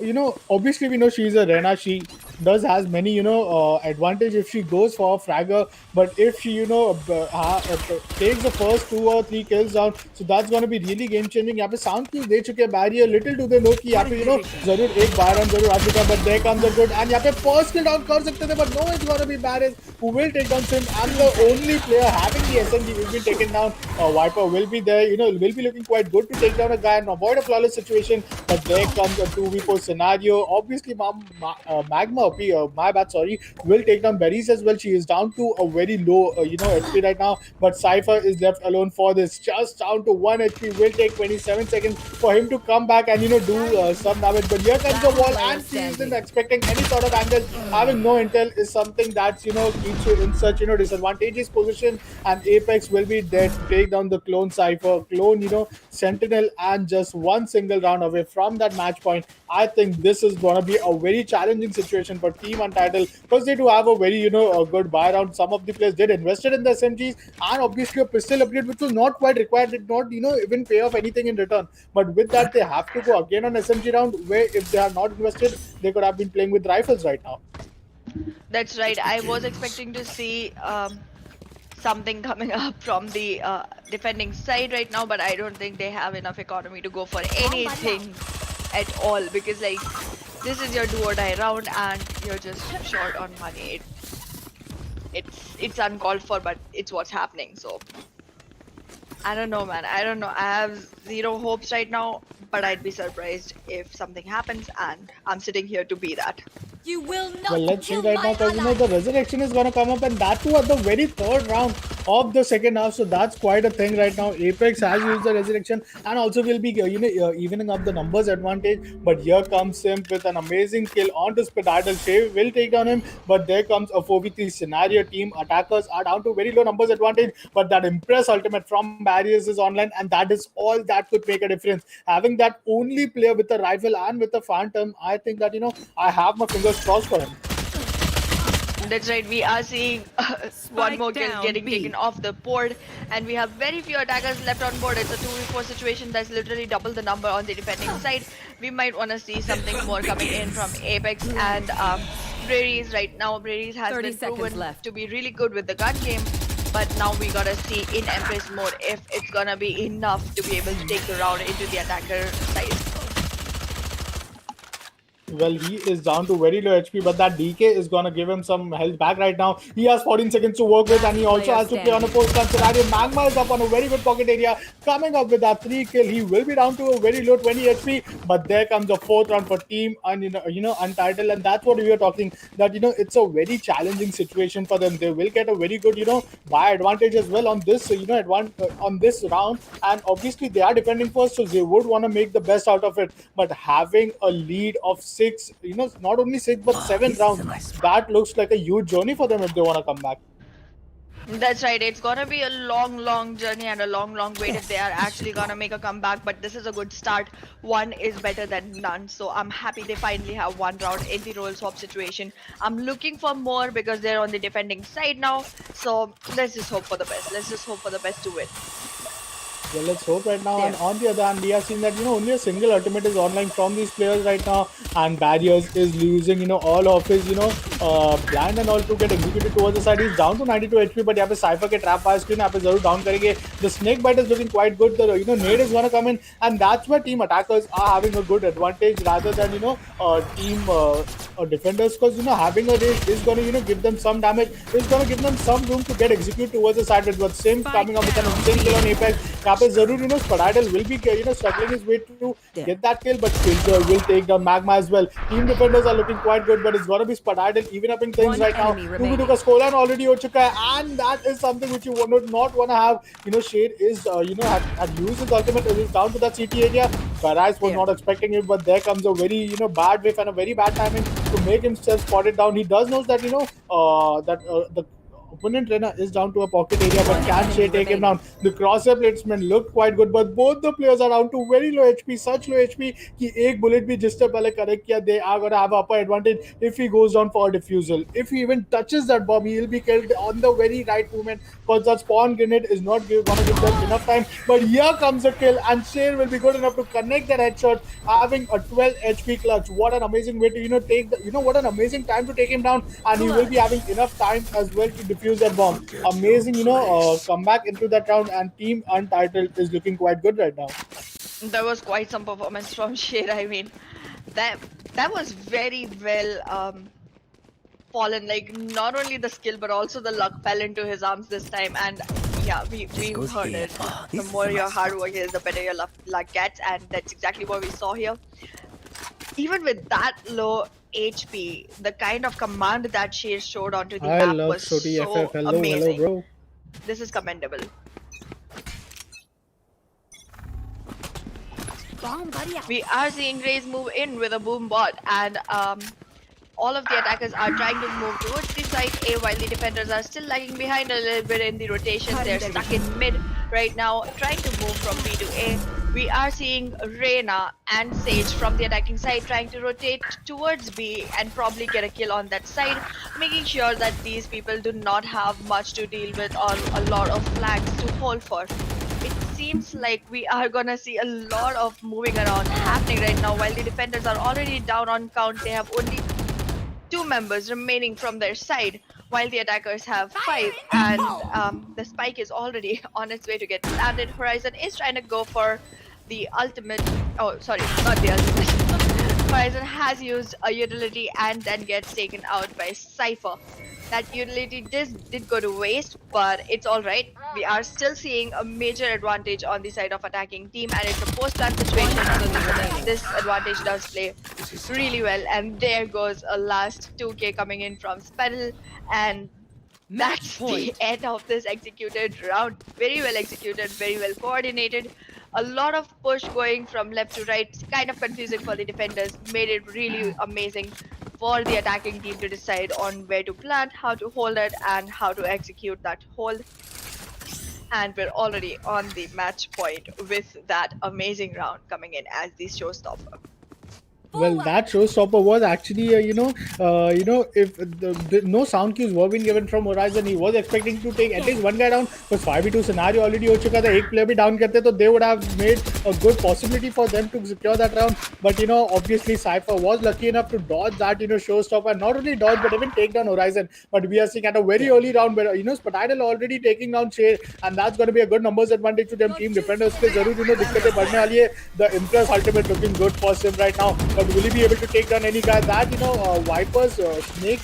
obviously we know she's a Reyna. She does has many, advantage if she goes for a fragger. But if she, takes the first 2 or 3 kills down, so that's going to be really game changing. यहाँ पे sound cues दे चुके हैं barrier. Little do they know कि यहाँ पे, जरूर एक बार जरूर आ चुका, but there comes a good, and यहाँ पे first kill down कर सकते थे, but no, it's going to be Barris who will take down Simp. I'm the only player having the SMG will be taken down. Viper will be there, will be looking quite good to take down a guy and avoid a flawless situation. But there comes a 2v4 scenario. Obviously, Magma OP, my bad, sorry, will take down Berries as well. She is down to a very low, HP right now. But Cypher is left alone for this. Just down to 1 HP. Will take 27 seconds for him to come back and, do some damage. But here comes the wall, and she isn't expecting any sort of angle. Having no intel is something that, keeps you in such, disadvantageous position. And Apex will be there to take down the clone Cypher, clone, Sentinel, and just one single round away from that match point. I think this is going to be a very challenging situation for Team Untitled because they do have a very, a good buy round. Some of the players did invested in the SMGs and obviously a pistol upgrade, which was not quite required, did not, even pay off anything in return. But with that, they have to go again on SMG round where if they are not invested, they could have been playing with rifles right now. That's right. I was expecting to see something coming up from the defending side right now, but I don't think they have enough economy to go for anything at all because like this is your do or die round and you're just short on money. It's uncalled for, but it's what's happening. So I don't know, man. I don't know. I have zero hopes right now, but I'd be surprised if something happens, and I'm sitting here to be that. You will not. Well, let's see right now because the resurrection is gonna come up, and that too at the very third round of the second half. So that's quite a thing right now. Apex has used the resurrection and also will be evening up the numbers advantage. But here comes Simp with an amazing kill onto Spadidal. Shave will take down him, but there comes a 4v3 scenario. Team attackers are down to very low numbers advantage, but that Impress ultimate from Barriers is online, and that is all that could make a difference. Having that only player with a rifle and with a phantom, I think that I have my fingers crossed for him. That's right, we are seeing one more kill down getting B. taken off the board, and we have very few attackers left on board. It's a 2v4 situation that's literally double the number on the defending side. We might want to see something more coming in from Apex and Brady's right now. Brady's has 30 been seconds proven left. to be really good with the gun game, but now we gotta see in Empress mode if it's gonna be enough to be able to take the round into the attacker side. Well, he is down to very low HP, but that DK is going to give him some health back right now. He has 14 seconds to work with, and he also has to play on a post-gun scenario. Magma is up on a very good pocket area, coming up with that 3 kill. He will be down to a very low 20 HP, but there comes the 4th round for team Untitled, and that's what we were talking, that, it's a very challenging situation for them. They will get a very good, buy advantage as well on this, on this round, and obviously they are defending first, so they would want to make the best out of it, but having a lead of 6, not only 6 but 7 rounds, that looks like a huge journey for them if they want to come back. That's right, it's gonna be a long journey and a long wait if they are actually gonna make a comeback, but this is a good start. One is better than none, so I'm happy they finally have one round in the role swap situation. I'm looking for more because they're on the defending side now, so let's just hope for the best. Let's just hope for the best to win. Well, let's hope right now. And on the other hand, we are seeing that only a single ultimate is online from these players right now, and Barriers is losing all of his blind and all to get executed towards the side. He's down to 92 HP, but यहाँ पे Cypher के trap fire screen यहाँ पे जरूर down करेंगे. The snake bite is looking quite good. The nade is gonna come in, and that's where team attackers are having a good advantage rather than team defenders, because having a raid is gonna give them some damage. It's gonna give them some room to get executed towards the side. With Sim coming up with an insane kill on Apex. Zarur, Spadidal will be struggling his way to get that kill, but Killjoy will take down Magma as well. Team defenders are looking quite good, but it's gonna be Spadidal even up in things right now. 2v2 का scoreline already हो चुका है, and that is something which you would not want to have. Shade is had used his ultimate. It is down to that CT area. Karais was not expecting it, but there comes a very bad whiff and a very bad timing to make himself spotted down. He does know that the opponent Rena is down to a pocket area, but can Shay take him down? The crosshair placement looked quite good, but both the players are down to very low HP, such low HP कि एक bullet भी जिससे पहले correct किया, they are gonna have upper advantage if he goes down for a defusal. If he even touches that bomb, he will be killed on the very right moment, because that spawn grenade is not gonna give them enough time. But here comes a kill, and Shay will be good enough to connect that headshot, having a 12 HP clutch. What an amazing way to take the, what an amazing time to take him down, and he will be having enough time as well to defuse that bomb. Amazing, comeback into that round, and team Untitled is looking quite good right now. There was quite some performance from Shade. I mean, that was very well fallen. Like, not only the skill but also the luck fell into his arms this time, and yeah, we heard it. The more your hard work is, the better your luck gets, and that's exactly what we saw here. Even with that low HP, the kind of command that she showed onto the map was so amazing. Hello, bro. This is commendable. We are seeing Raze move in with a boom bot, and all of the attackers are trying to move towards the side A, while the defenders are still lagging behind a little bit in the rotation. They're stuck in mid right now, trying to move from B to A. We are seeing Reyna and Sage from the attacking side trying to rotate towards B and probably get a kill on that side, making sure that these people do not have much to deal with or a lot of flags to hold for. It seems like we are gonna see a lot of moving around happening right now. While the defenders are already down on count, they have only 2 members remaining from their side, while the attackers have 5, and the spike is already on its way to get planted. Horizon is trying to go for the ultimate. Oh, sorry, not the ultimate. Horizon has used a utility and then gets taken out by Cypher. That utility did go to waste, but it's alright. We are still seeing a major advantage on the side of attacking team, and it's a post-plan situation, so this advantage does play really well. And there goes a last 2k coming in from Spedal, and Match That's the point. end of this executed round. Very well executed, very well coordinated. A lot of push going from left to right, kind of confusing for the defenders, made it really amazing for the attacking team to decide on where to plant, how to hold it, and how to execute that hold. And we're already on the match point with that amazing round coming in as the showstopper. Well, Full that up. showstopper was actually, if no sound cues were being given from Horizon, he was expecting to take at least one guy down. Because 5v2 scenario already हो चुका था, एक player भी down करते तो they would have made a good possibility for them to secure that round. But obviously Cypher was lucky enough to dodge that, showstopper. Not only dodge but even take down Horizon. But we are seeing at a very early round where Spatidal already taking down Shade, and that's going to be a good numbers advantage to them. Team defenders के जरूर दिक्कतें बढ़ने वाली है. The Impress ultimate looking good for Sim right now. But will he be able to take down any guy? That Viper's snake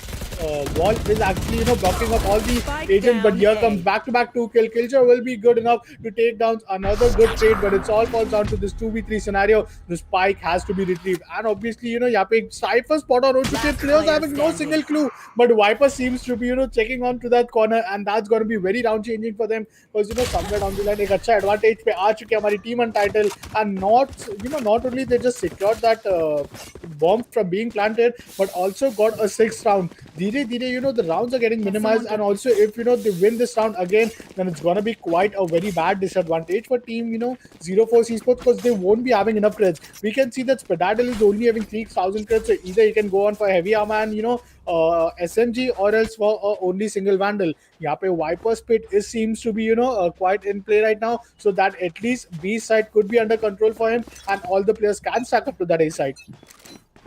wall is actually blocking up all the agents. But here comes back-to-back 2 kill. Killjoy will be good enough to take down another good trade, but it's all falls down to this 2v3 scenario. The spike has to be retrieved, and obviously यहाँ पे Cypher spot on हो चुके हैं. Players having no single clue, but Viper seems to be checking on to that corner, and that's going to be very round changing for them because somewhere down the line एक अच्छा advantage पे आ चुकी है हमारी team Untitled, and not only they just secured that bomb from being planted, but also got a sixth round. Dhire, the rounds are getting minimized, and also if they win this round again, then it's gonna be quite a very bad disadvantage for team ZeroForce eSports because they won't be having enough creds. We can see that Spadadel is only having 3,000 creds, so either he can go on for heavy armor and SMG or else for only single vandal. यहाँ पे Viper's pit seems to be quite in play right now, so that at least B side could be under control for him, and all the players can stack up to that A side.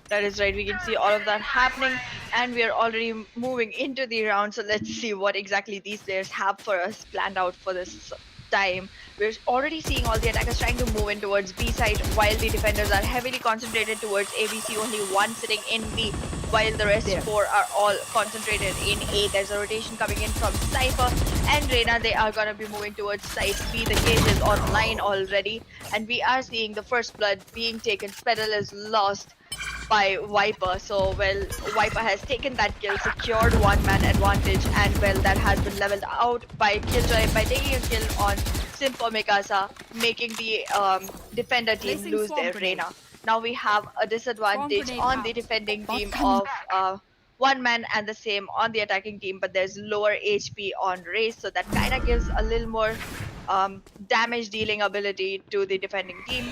That is right. We can see all of that happening, and we are already moving into the round. So let's see what exactly these players have for us planned out for this time. We're already seeing all the attackers trying to move in towards B side, while the defenders are heavily concentrated towards ABC. Only one sitting in B, while the rest four are all concentrated in A. There's a rotation coming in from Cypher and Reina. They are gonna be moving towards side B. The cage is online already, and we are seeing the first blood being taken. Spedal is lost by Viper. So, well, Viper has taken that kill, secured one-man advantage, and well, that has been leveled out by Killjoy by taking a kill on Simpo Mikasa, making the defender team Placing lose swamp their grenade. Reina. Now we have a disadvantage grenade on out. the defending Bot team coming of one man and the same on the attacking team, but there's lower HP on Race, so that kind of gives a little more damage dealing ability to the defending team.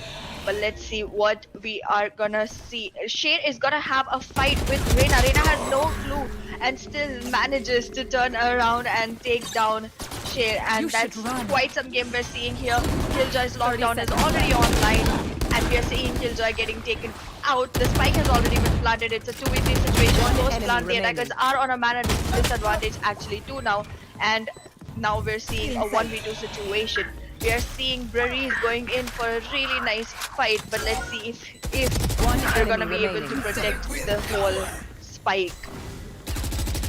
But let's see what we are gonna see. Shade is gonna have a fight with Reina. Reina has no clue and still manages to turn around and take down Shade, and You should that's run. quite some game we're seeing here. Killjoy's 30 lockdown is seconds already online, and we are seeing Killjoy getting taken out. The spike has already been planted. It's a 2v3 situation. Close enemy plant. The remaining. attackers are on a mana disadvantage, actually, two now. And now we're seeing a 1v2 situation. We are seeing Breeze going in for a really nice fight, but let's see if they're gonna enemy be able to remaining. protect the whole spike.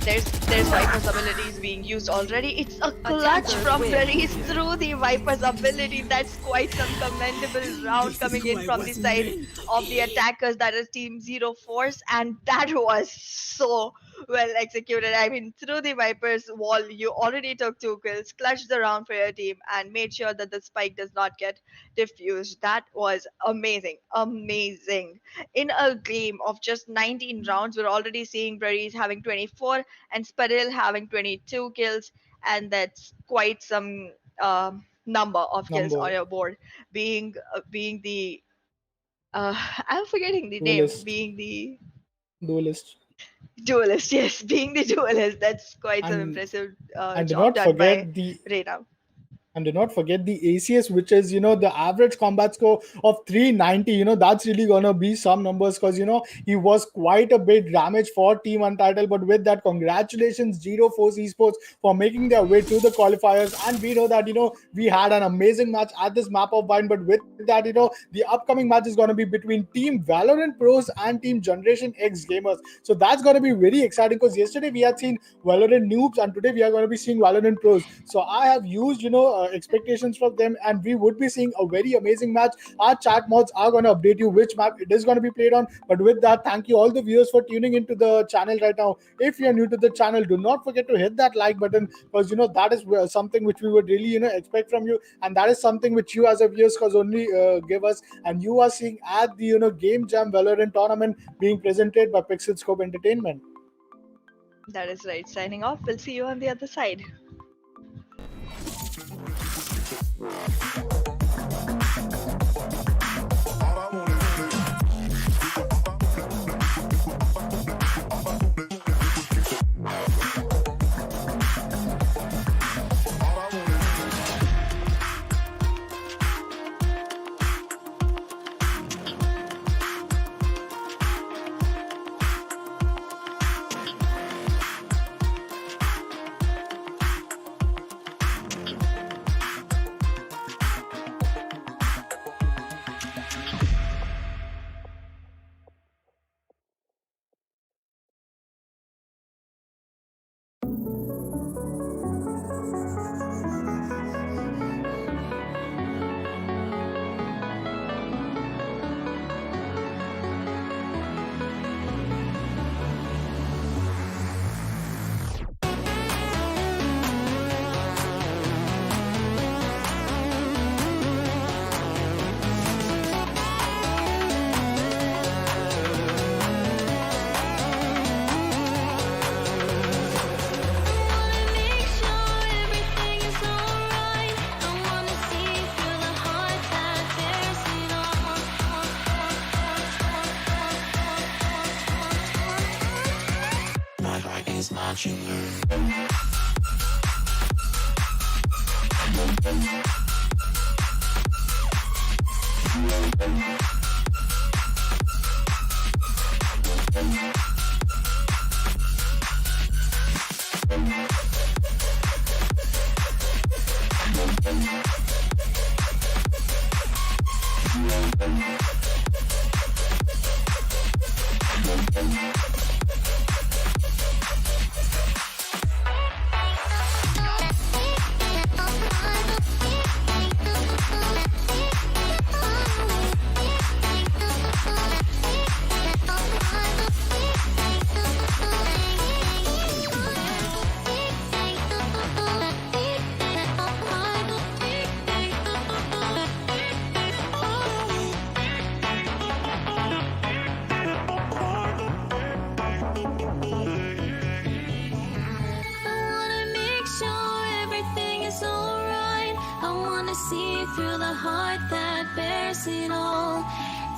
There's Viper's abilities being used already. It's a clutch Attackers from win. Breeze through the Viper's ability. That's quite some commendable round coming in from the side of the attackers. That is Team ZeroForce, and that was so well executed. I mean, through the Viper's wall, you already took 2 kills, clutched the round for your team, and made sure that the spike does not get diffused. That was amazing, amazing. In a game of just 19 rounds, we're already seeing Breeze having 24 and Spadil having 22 kills, and that's quite some number of kills on Number your board. Being the I'm forgetting the name. duelist, Being the duelist, duelist, yes, being the duelist. That's quite some and impressive do job not done by forget the Reina. And do not forget the ACS, which is, the average combat score of 390. That's really going to be some numbers because, he was quite a bit damage for Team Untitled. But with that, congratulations, ZeroForce Esports, for making their way to the qualifiers. And we know that, we had an amazing match at this map of Bind. But with that, the upcoming match is going to be between Team Valorant Pros and Team Generation X Gamers. So that's going to be very exciting because yesterday we had seen Valorant noobs and today we are going to be seeing Valorant Pros. So I have used, expectations from them, and we would be seeing a very amazing match. Our chat mods are going to update you which map it is going to be played on. But with that, thank you all the viewers for tuning into the channel right now. If you're new to the channel, do not forget to hit that like button, because that is something which we would really expect from you, and that is something which you as a viewers cause only give us. And you are seeing at the Game Jam Valorant tournament being presented by PixelScope Entertainment. That is right. Signing off. We'll see you on the other side.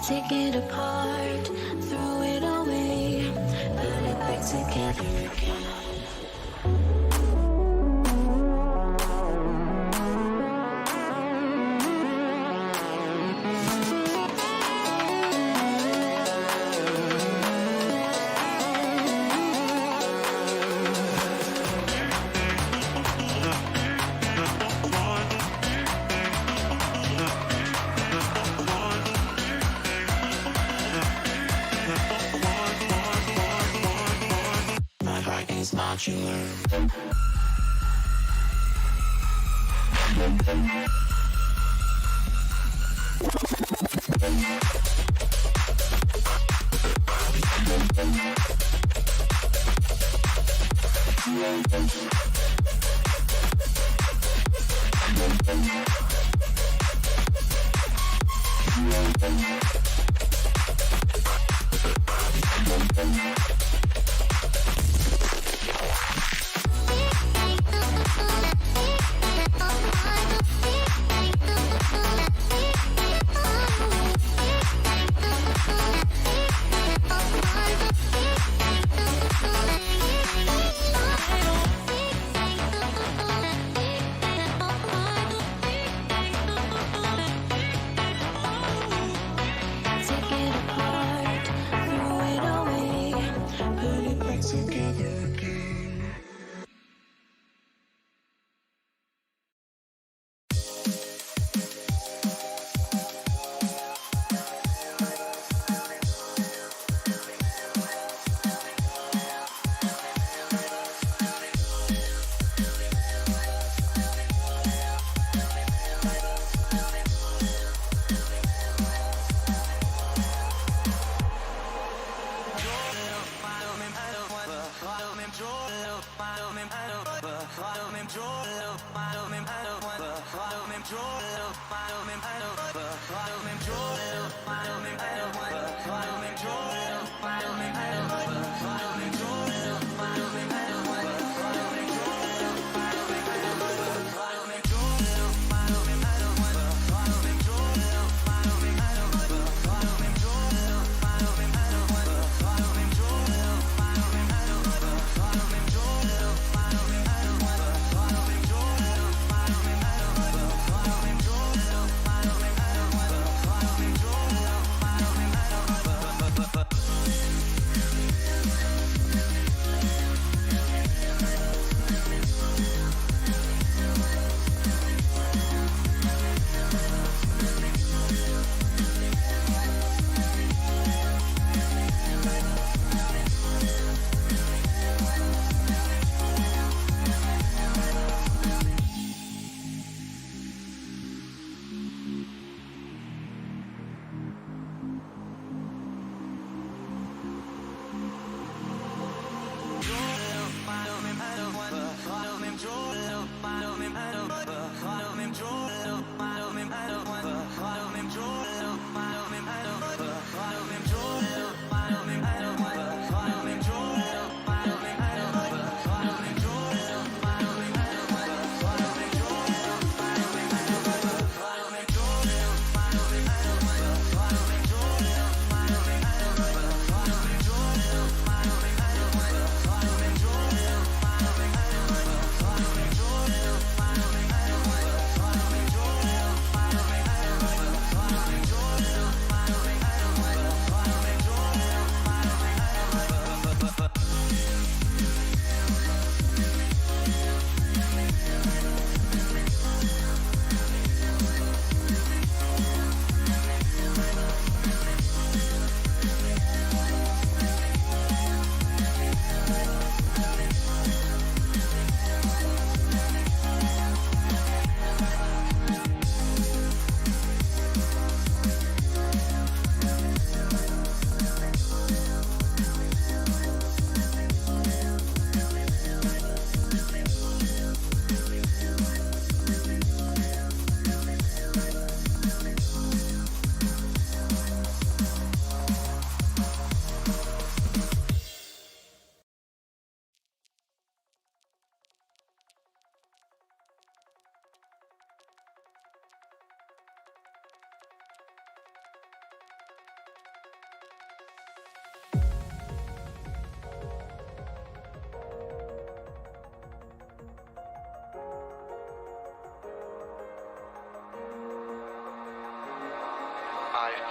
Take it apart, throw it away, put it back together again.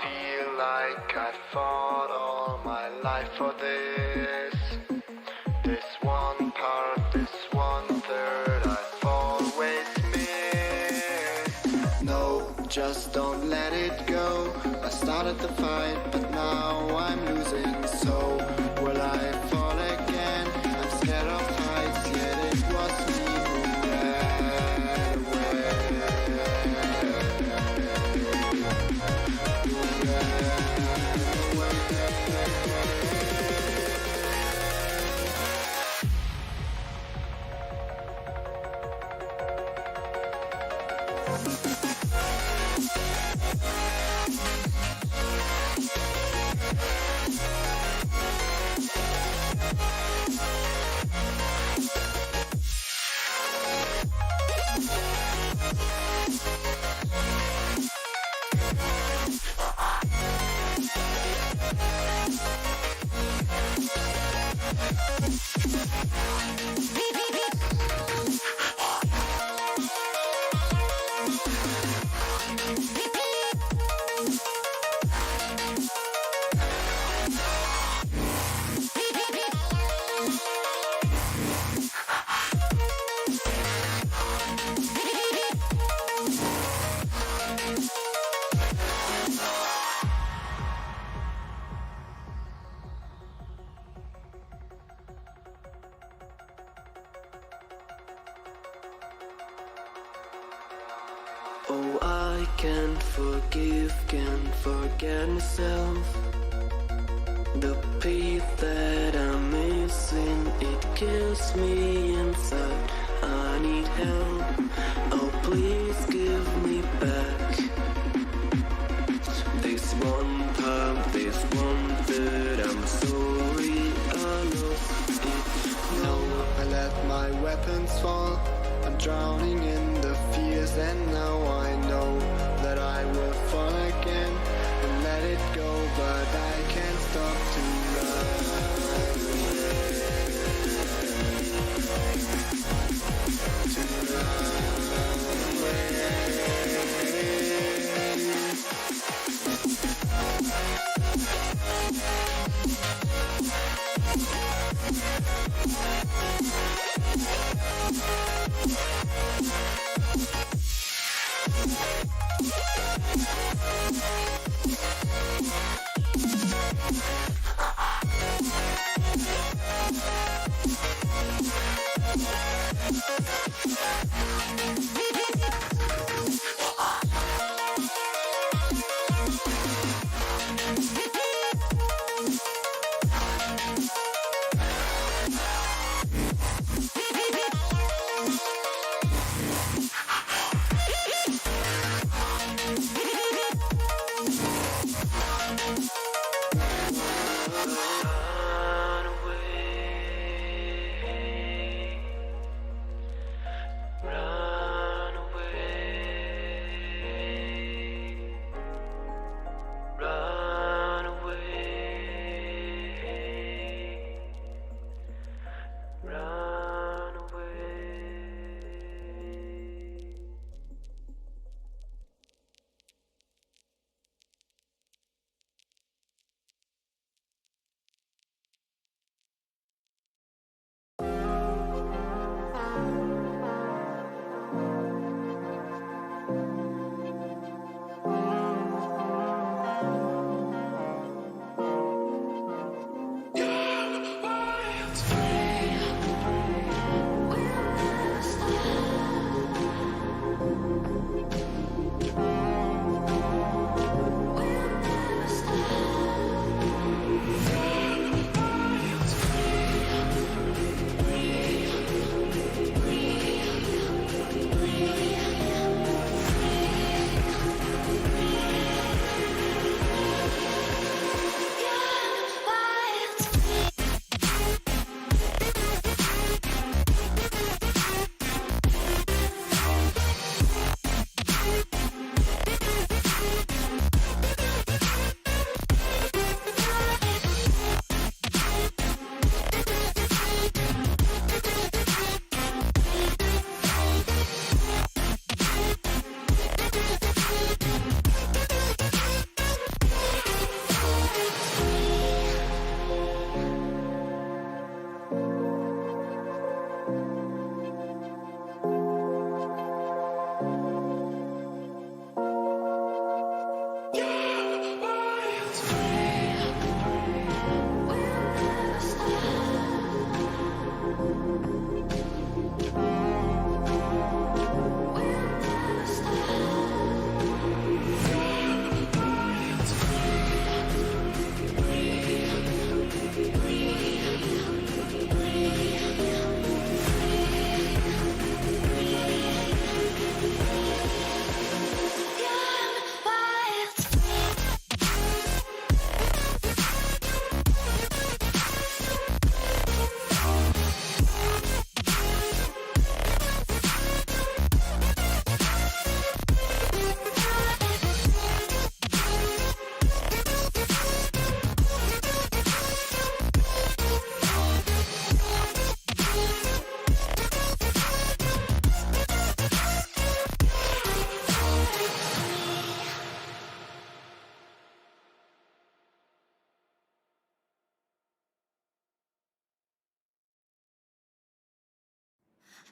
feel like I fought all my life for this. This one part, this 1/3 I've always missed. No, just don't let it go. I started the fight, but now I'm losing. So will I fall again? I'm scared of heights, yet it was me who ran away. Oh, I can't forgive, can't forget myself. The piece that I'm missing, it kills me inside. I need help, oh please give me back. This one part, this 1/3, I'm sorry I lost it. No, I let my weapons fall. I'm drowning in the fears, and now I know that I will fall again and let it go, but I can't stop to run away. To run away.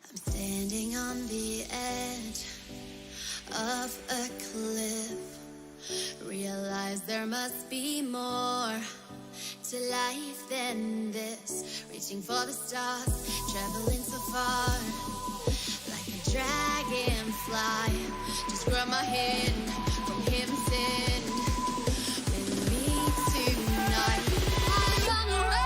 I'm standing on the edge of a cliff. Realize there must be more to life than this. Reaching for the stars, traveling so far, like a dragonfly. Just grab my hand from heaven's end. With me tonight, I run away.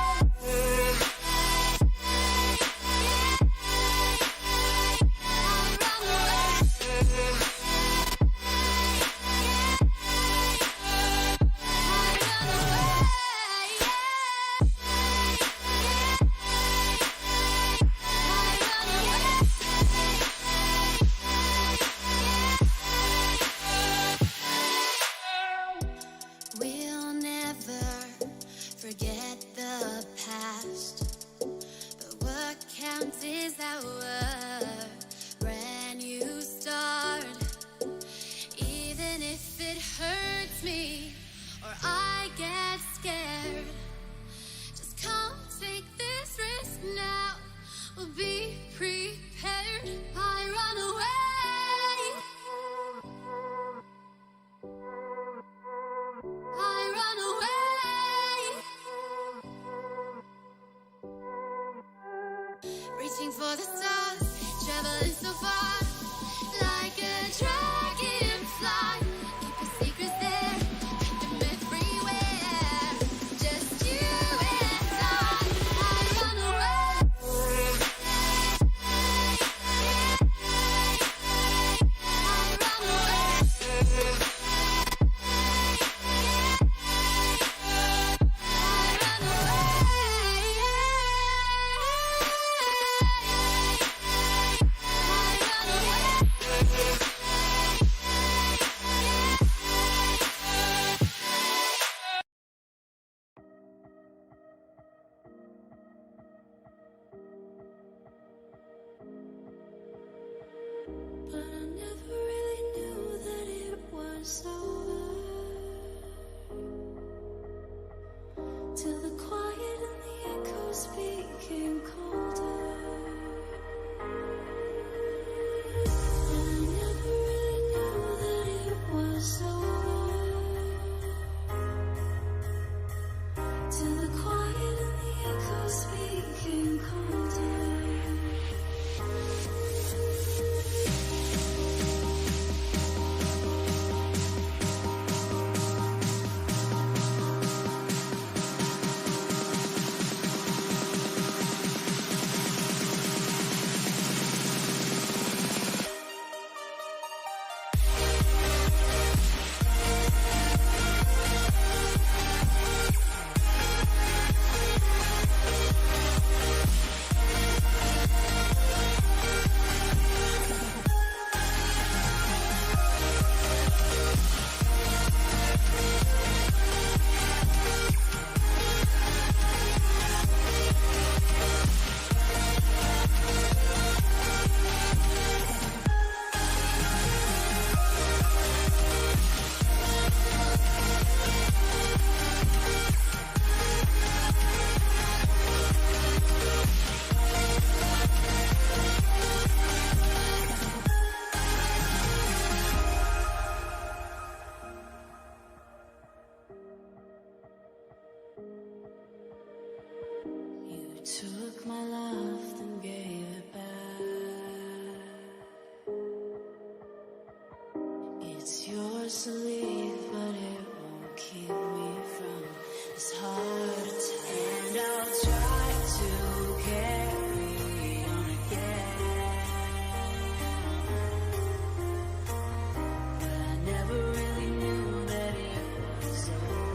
We'll never forget the past, but what counts is our brand new start. Even if it hurts me or I get scared, just come take this risk now. We'll be prepared. I run away. I run away. Reaching for the stars, traveling so far, like a dragonfly. Keep your secrets there, hide them everywhere. Just you and I run away. I run away. But I never really knew that it was over till the quiet and the echoes became colder. And I never really knew that it was over till the quiet and the echoes became colder. You took my love, then gave it back. It's yours to leave, but it won't keep me from this heart attack. And I'll try to carry on again, but I never really knew that it was over.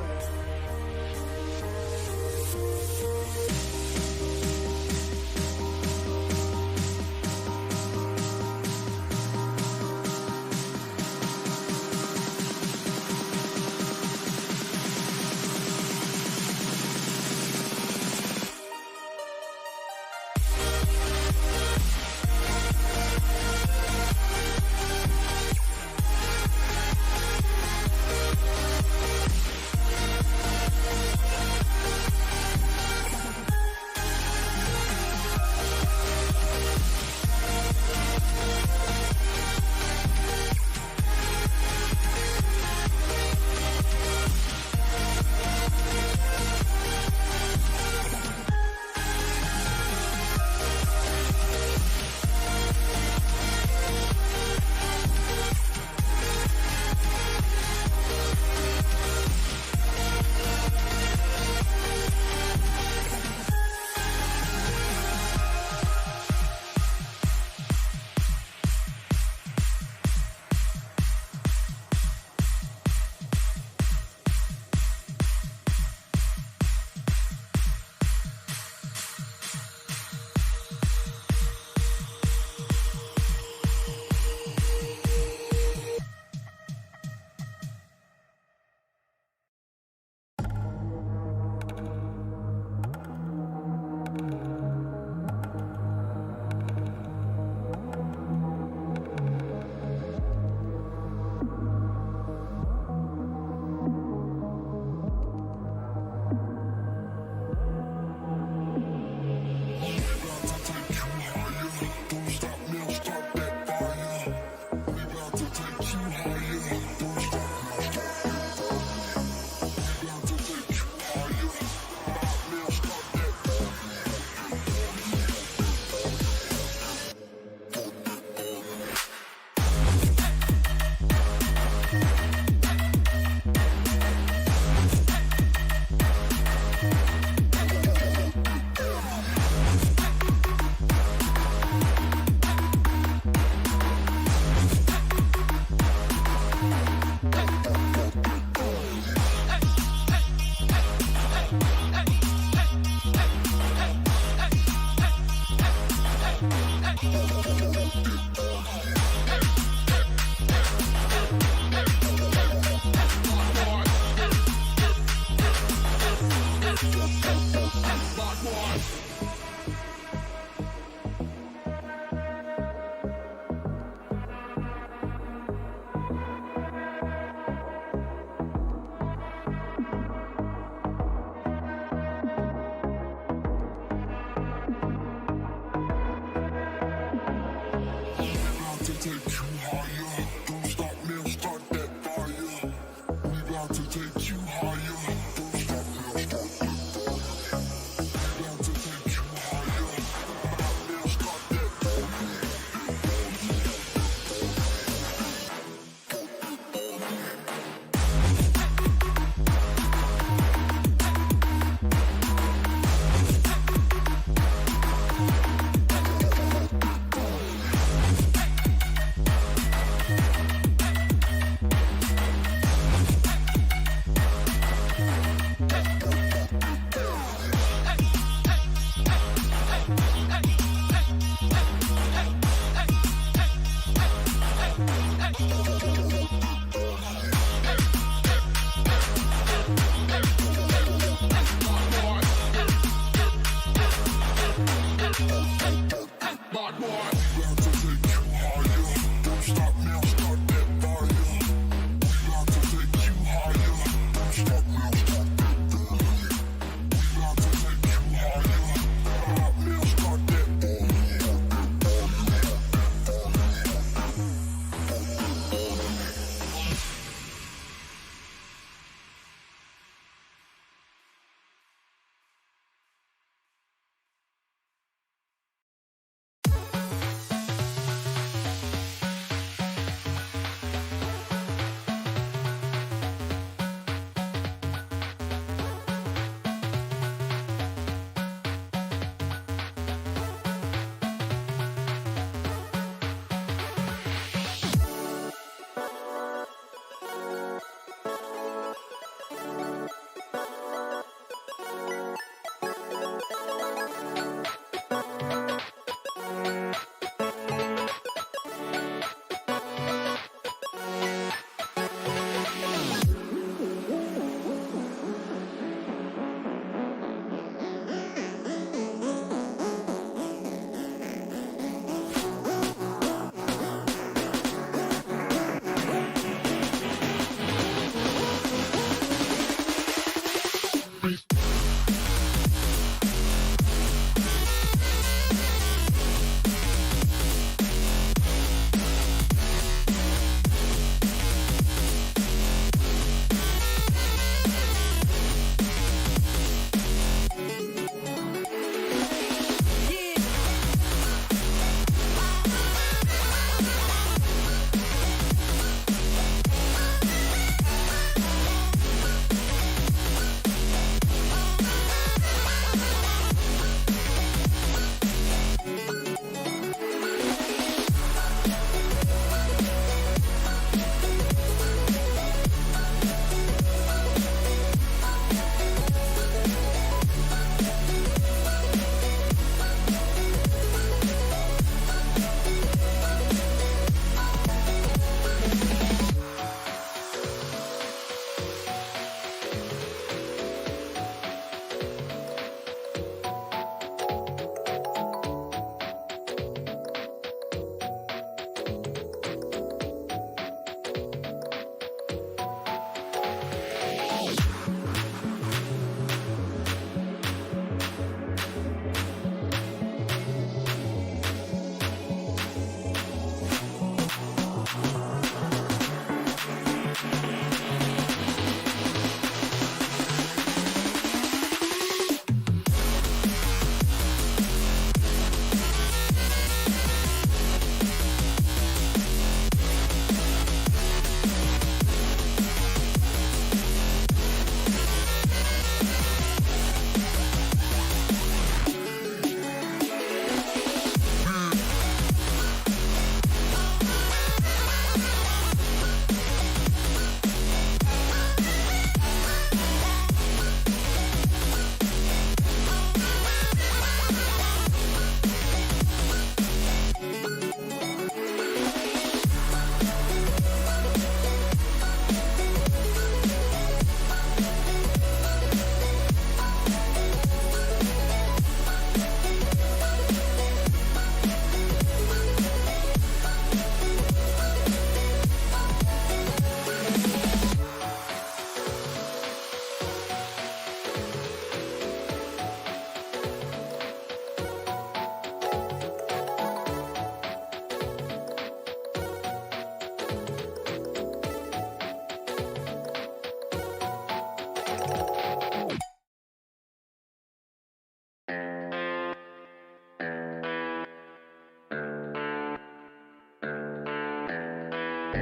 You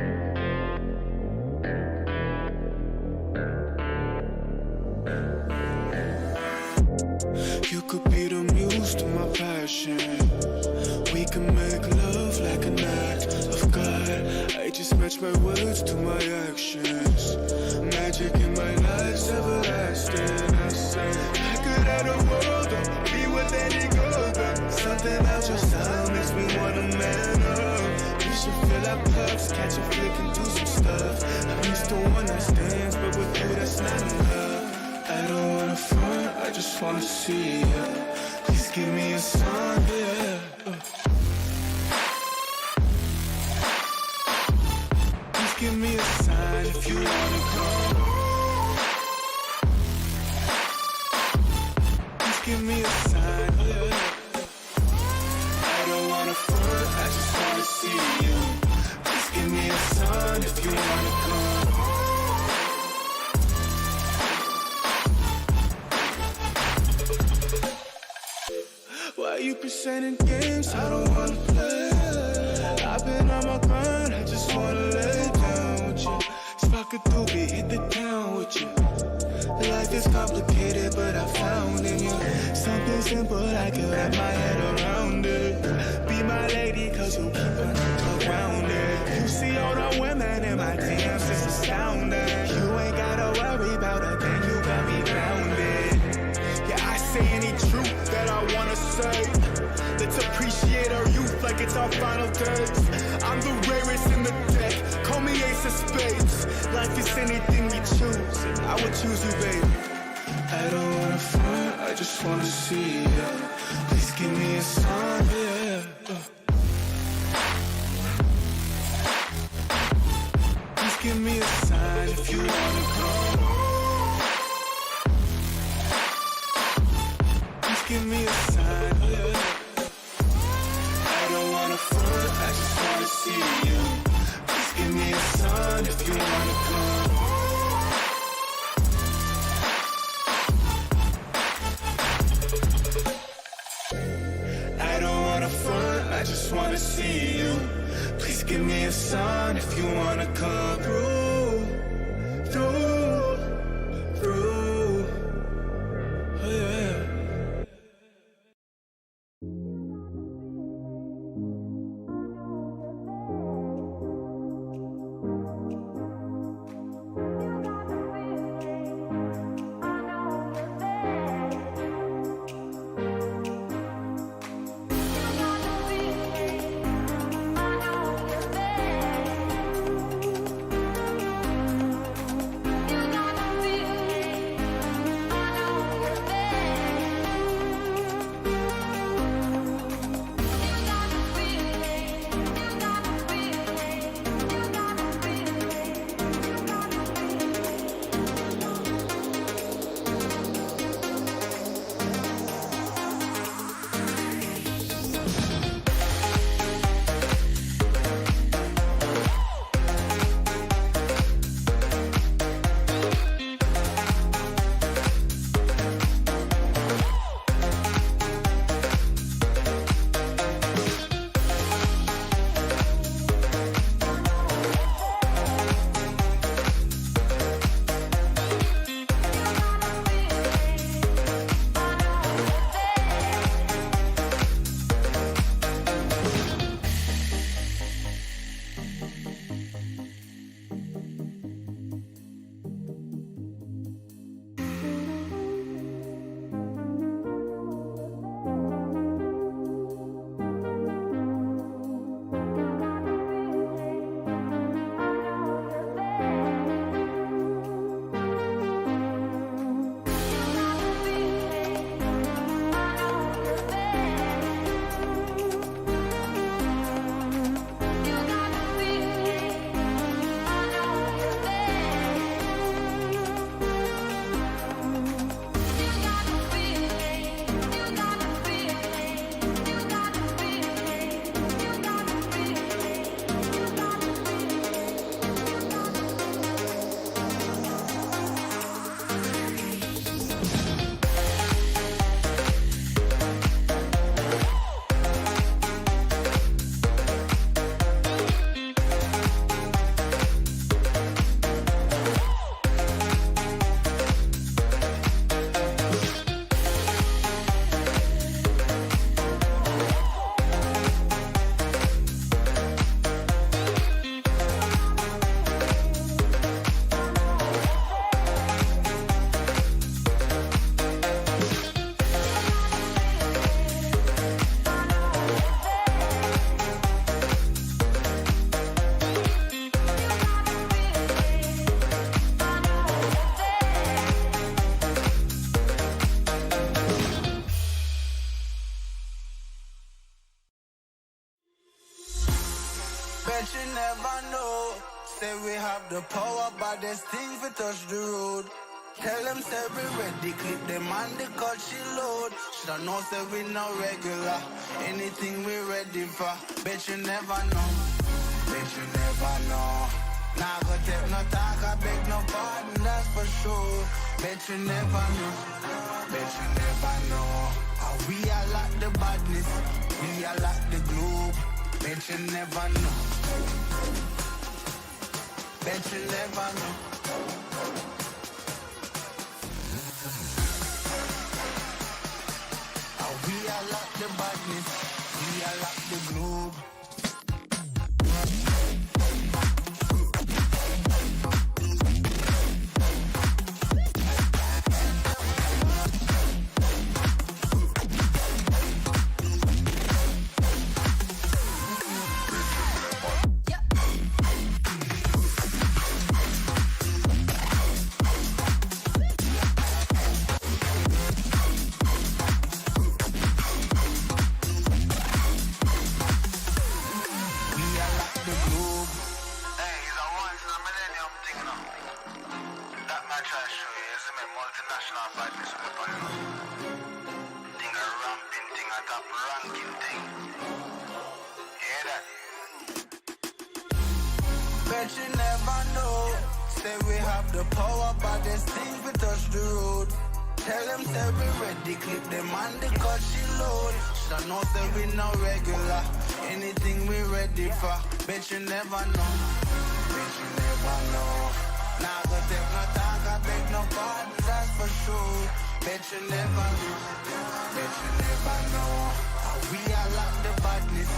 could be the muse to my passion. We can make love like an act of God. I just match my words to my actions. Magic in my life's everlasting. I say I could have the world, don't be with any girl, but something about your style makes me wanna man up. We should fill our cups, catch a flick and do some stuff. I'm used to one night stands, but with you that's not enough. I don't wanna front, I just wanna see ya. Please give me a sign, yeah. Please give me a sign if you wanna come. Please give me a sign, yeah. I don't wanna front, I just wanna see you. Please give me a sign if you wanna come. Why you presenting games I don't wanna play? I've been on my grind, I just wanna lay down with you. Spark a doobie, hit the town with you. Life is complicated, but I found in you something simple, I can wrap my head around it. Be my lady, cause you keep me grounded. You see all the women in my DMs, it's astounding. You ain't gotta worry about a thing, you got me grounded. Yeah, I say any truth that I wanna say. Let's appreciate our youth like it's our final days. I'm the rarest in the deck, call me ace of spades. Life is anything we choose, and I would choose you, baby. I don't wanna front, I just wanna see ya. Please give me a sign, yeah. Please give me a sign if you wanna come. Please give me a sign, yeah. I don't wanna front, I just wanna see you. Please give me a sign if you wanna come. I don't wanna front, I just wanna see you. Please give me a sign if you wanna come through, through, through. Oh yeah. you never know. Say we have the power, but there's things we touch the road. Tell them say we ready, clip them and the cut she load. Shoulda know say we no regular, anything we ready for. Bet you never know, bet you never know. Nah go take no talk, I beg no pardon, that's for sure. Bet you never know, bet you never know. How we are like the badness, we are like the globe. Bet you never know, bet you never know. We are like the badness, we are like the globe. Bet you never know. Say we have the power, but there's things we touch the road. Tell them say we ready, clip them and the cut she load. Shoulda know say we no regular, anything we ready for. Bet you never know, bet you never know. Nah go take no talk, I beg no pardon, that's for sure. Bet you never know, bet you never know. How we are like the badness,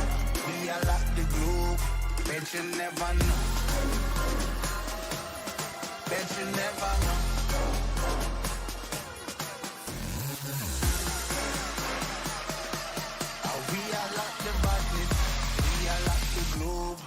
we are like the globe. Bet you never know, bet you never know. How we are like the badness, we are like the globe.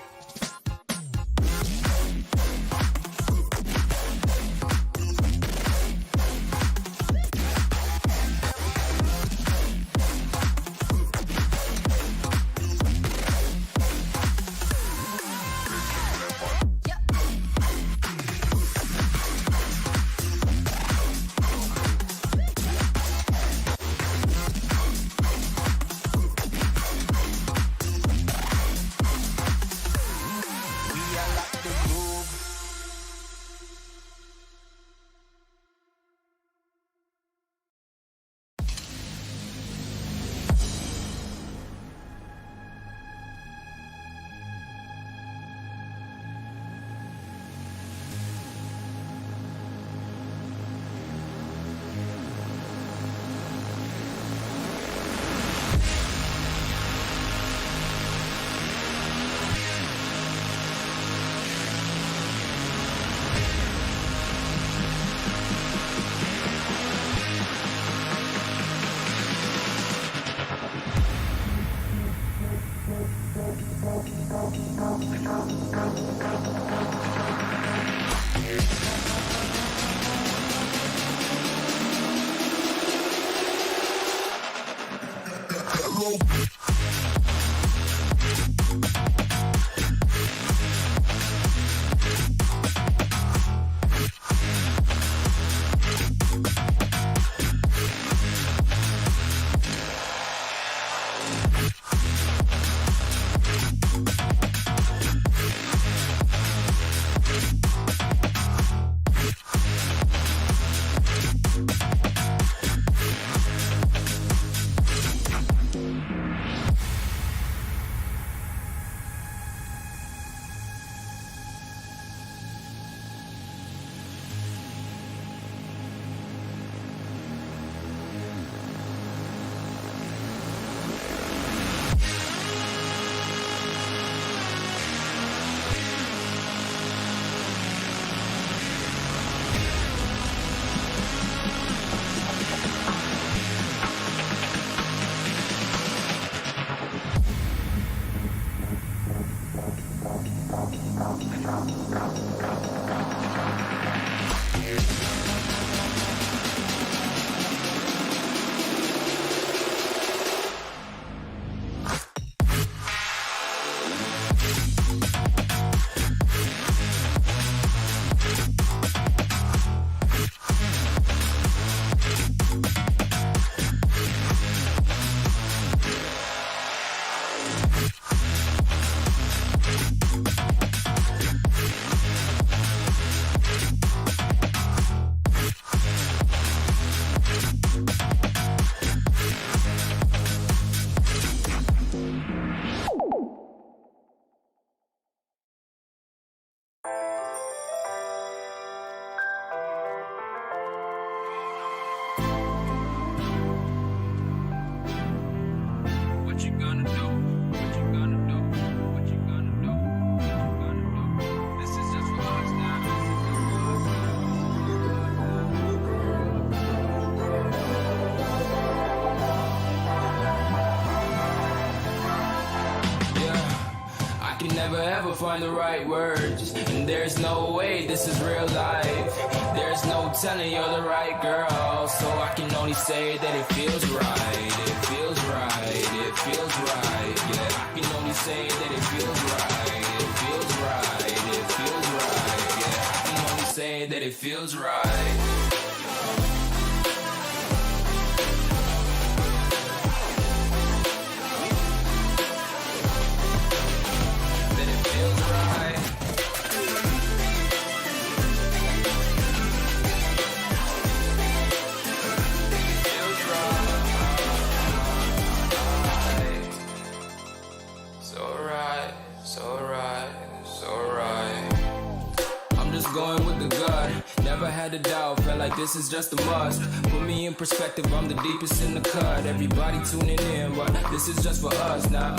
find the right words. And there's no way this is real life. There's no telling you're the right girl. So I can only say that it feels right. It feels right. It feels right. Yeah, I can only say that it feels right. It feels right. It feels right. Yeah, I can only say that it feels right. Going with the gut, never had a doubt, felt like this is just a must. Put me in perspective, I'm the deepest in the cut. Everybody tuning in, but this is just for us now.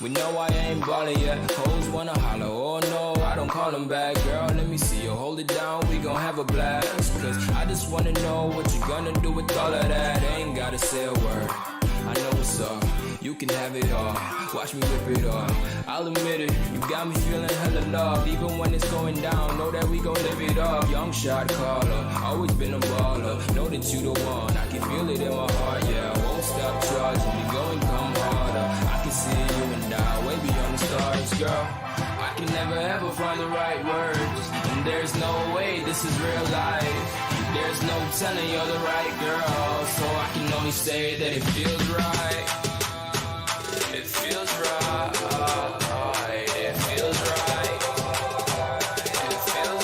We know I ain't ballin' yet, hoes wanna holler, oh no, I don't call them back. Girl, let me see you hold it down, we gon' have a blast. Cause I just wanna know what you gonna do with all of that. Ain't gotta say a word, I know what's up. You can have it all, watch me rip it off. I'll admit it, you got me feeling hella loved. Even when it's going down, know that we gon' live it up. Young shot caller, always been a baller. Know that you the one, I can feel it in my heart. Yeah, I won't stop charging me, go and come harder. I can see you and I, way beyond the stars, girl. I can never ever find the right words. And there's no way this is real life. There's no telling you're the right girl. So I can only say that it feels right. It feels right, it feels right, it feels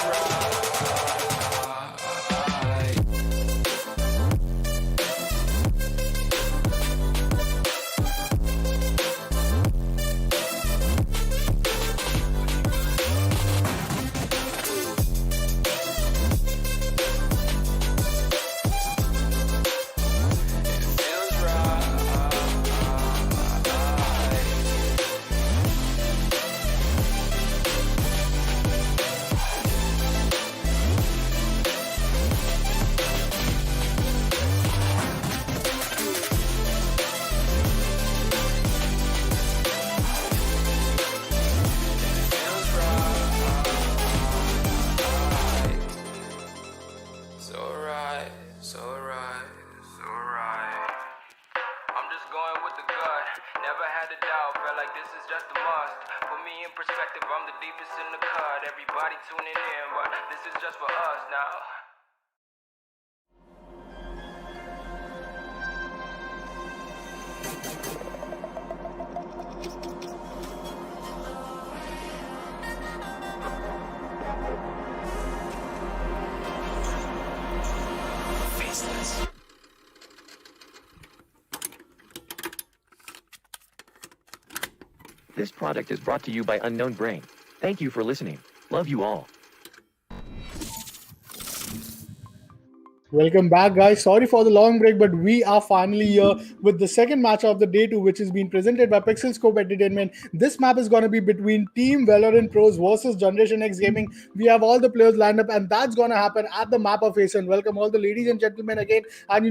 This product is brought to you by Unknown Brain. Thank you for listening. Love you all. Welcome back, guys. Sorry for the long break, but we are finally here with the second match of the day 2, which is being presented by PixelScope Entertainment. This map is going to be between Team Valorant Pros versus Generation X Gaming. We have all the players lined up, and that's going to happen at the map of Ascent. Welcome all the ladies and gentlemen again. And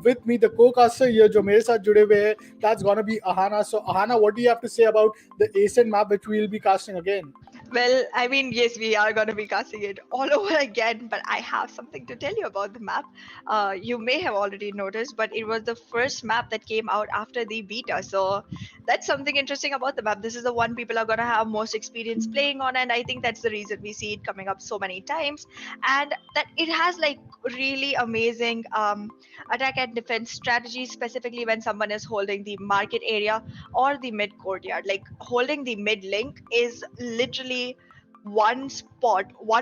with me, the co-caster here, jo mere saath jude hue hai, that's going to be Aahna. So, Aahna, what do you have to say about the Ascent map, which we will be casting again? Well, I mean, yes, we are going to be casting it all over again, but I have something to tell you about the map. You may have already noticed, but it was the first map that came out after the beta. So that's something interesting about the map. This is the one people are going to have most experience playing on, and I think that's the reason we see it coming up so many times. And that it has like really amazing attack and defense strategies, specifically when someone is holding the market area or the mid courtyard. Like holding the mid link is literally one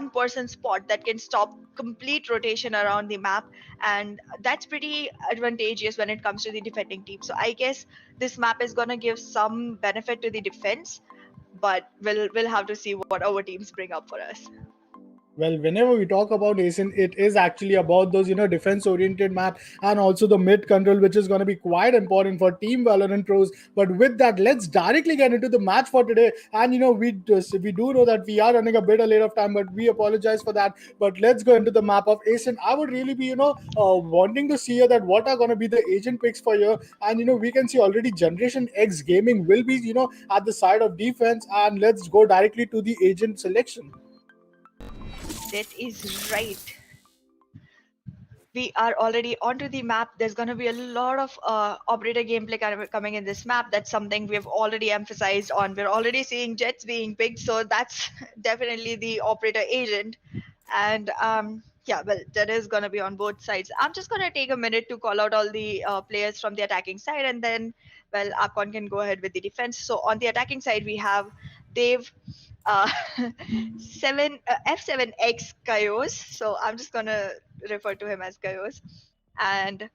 person spot that can stop complete rotation around the map, and that's pretty advantageous when it comes to the defending team. So I guess this map is going to give some benefit to the defense, but we'll have to see what our teams bring up for us. Well, whenever we talk about Ascent, it is actually about those, defense-oriented map and also the mid control, which is going to be quite important for Team Valorant pros. But with that, let's directly get into the match for today. And we do know that we are running a bit late of time, but we apologize for that. But let's go into the map of Ascent. I would really be, wanting to see that what are going to be the agent picks for you. And we can see already Generation X Gaming will be, at the side of defense. And let's go directly to the agent selection. That is right. We are already onto the map. There's going to be a lot of operator gameplay coming in this map. That's something we've already emphasized on. We're already seeing jets being picked, so that's definitely the operator agent. And yeah, well, that is going to be on both sides. I'm just going to take a minute to call out all the players from the attacking side, and then, well, AapKon can go ahead with the defense. So on the attacking side, we have Dave, uh, F7X Kaios. So I'm just gonna refer to him as Kaios, and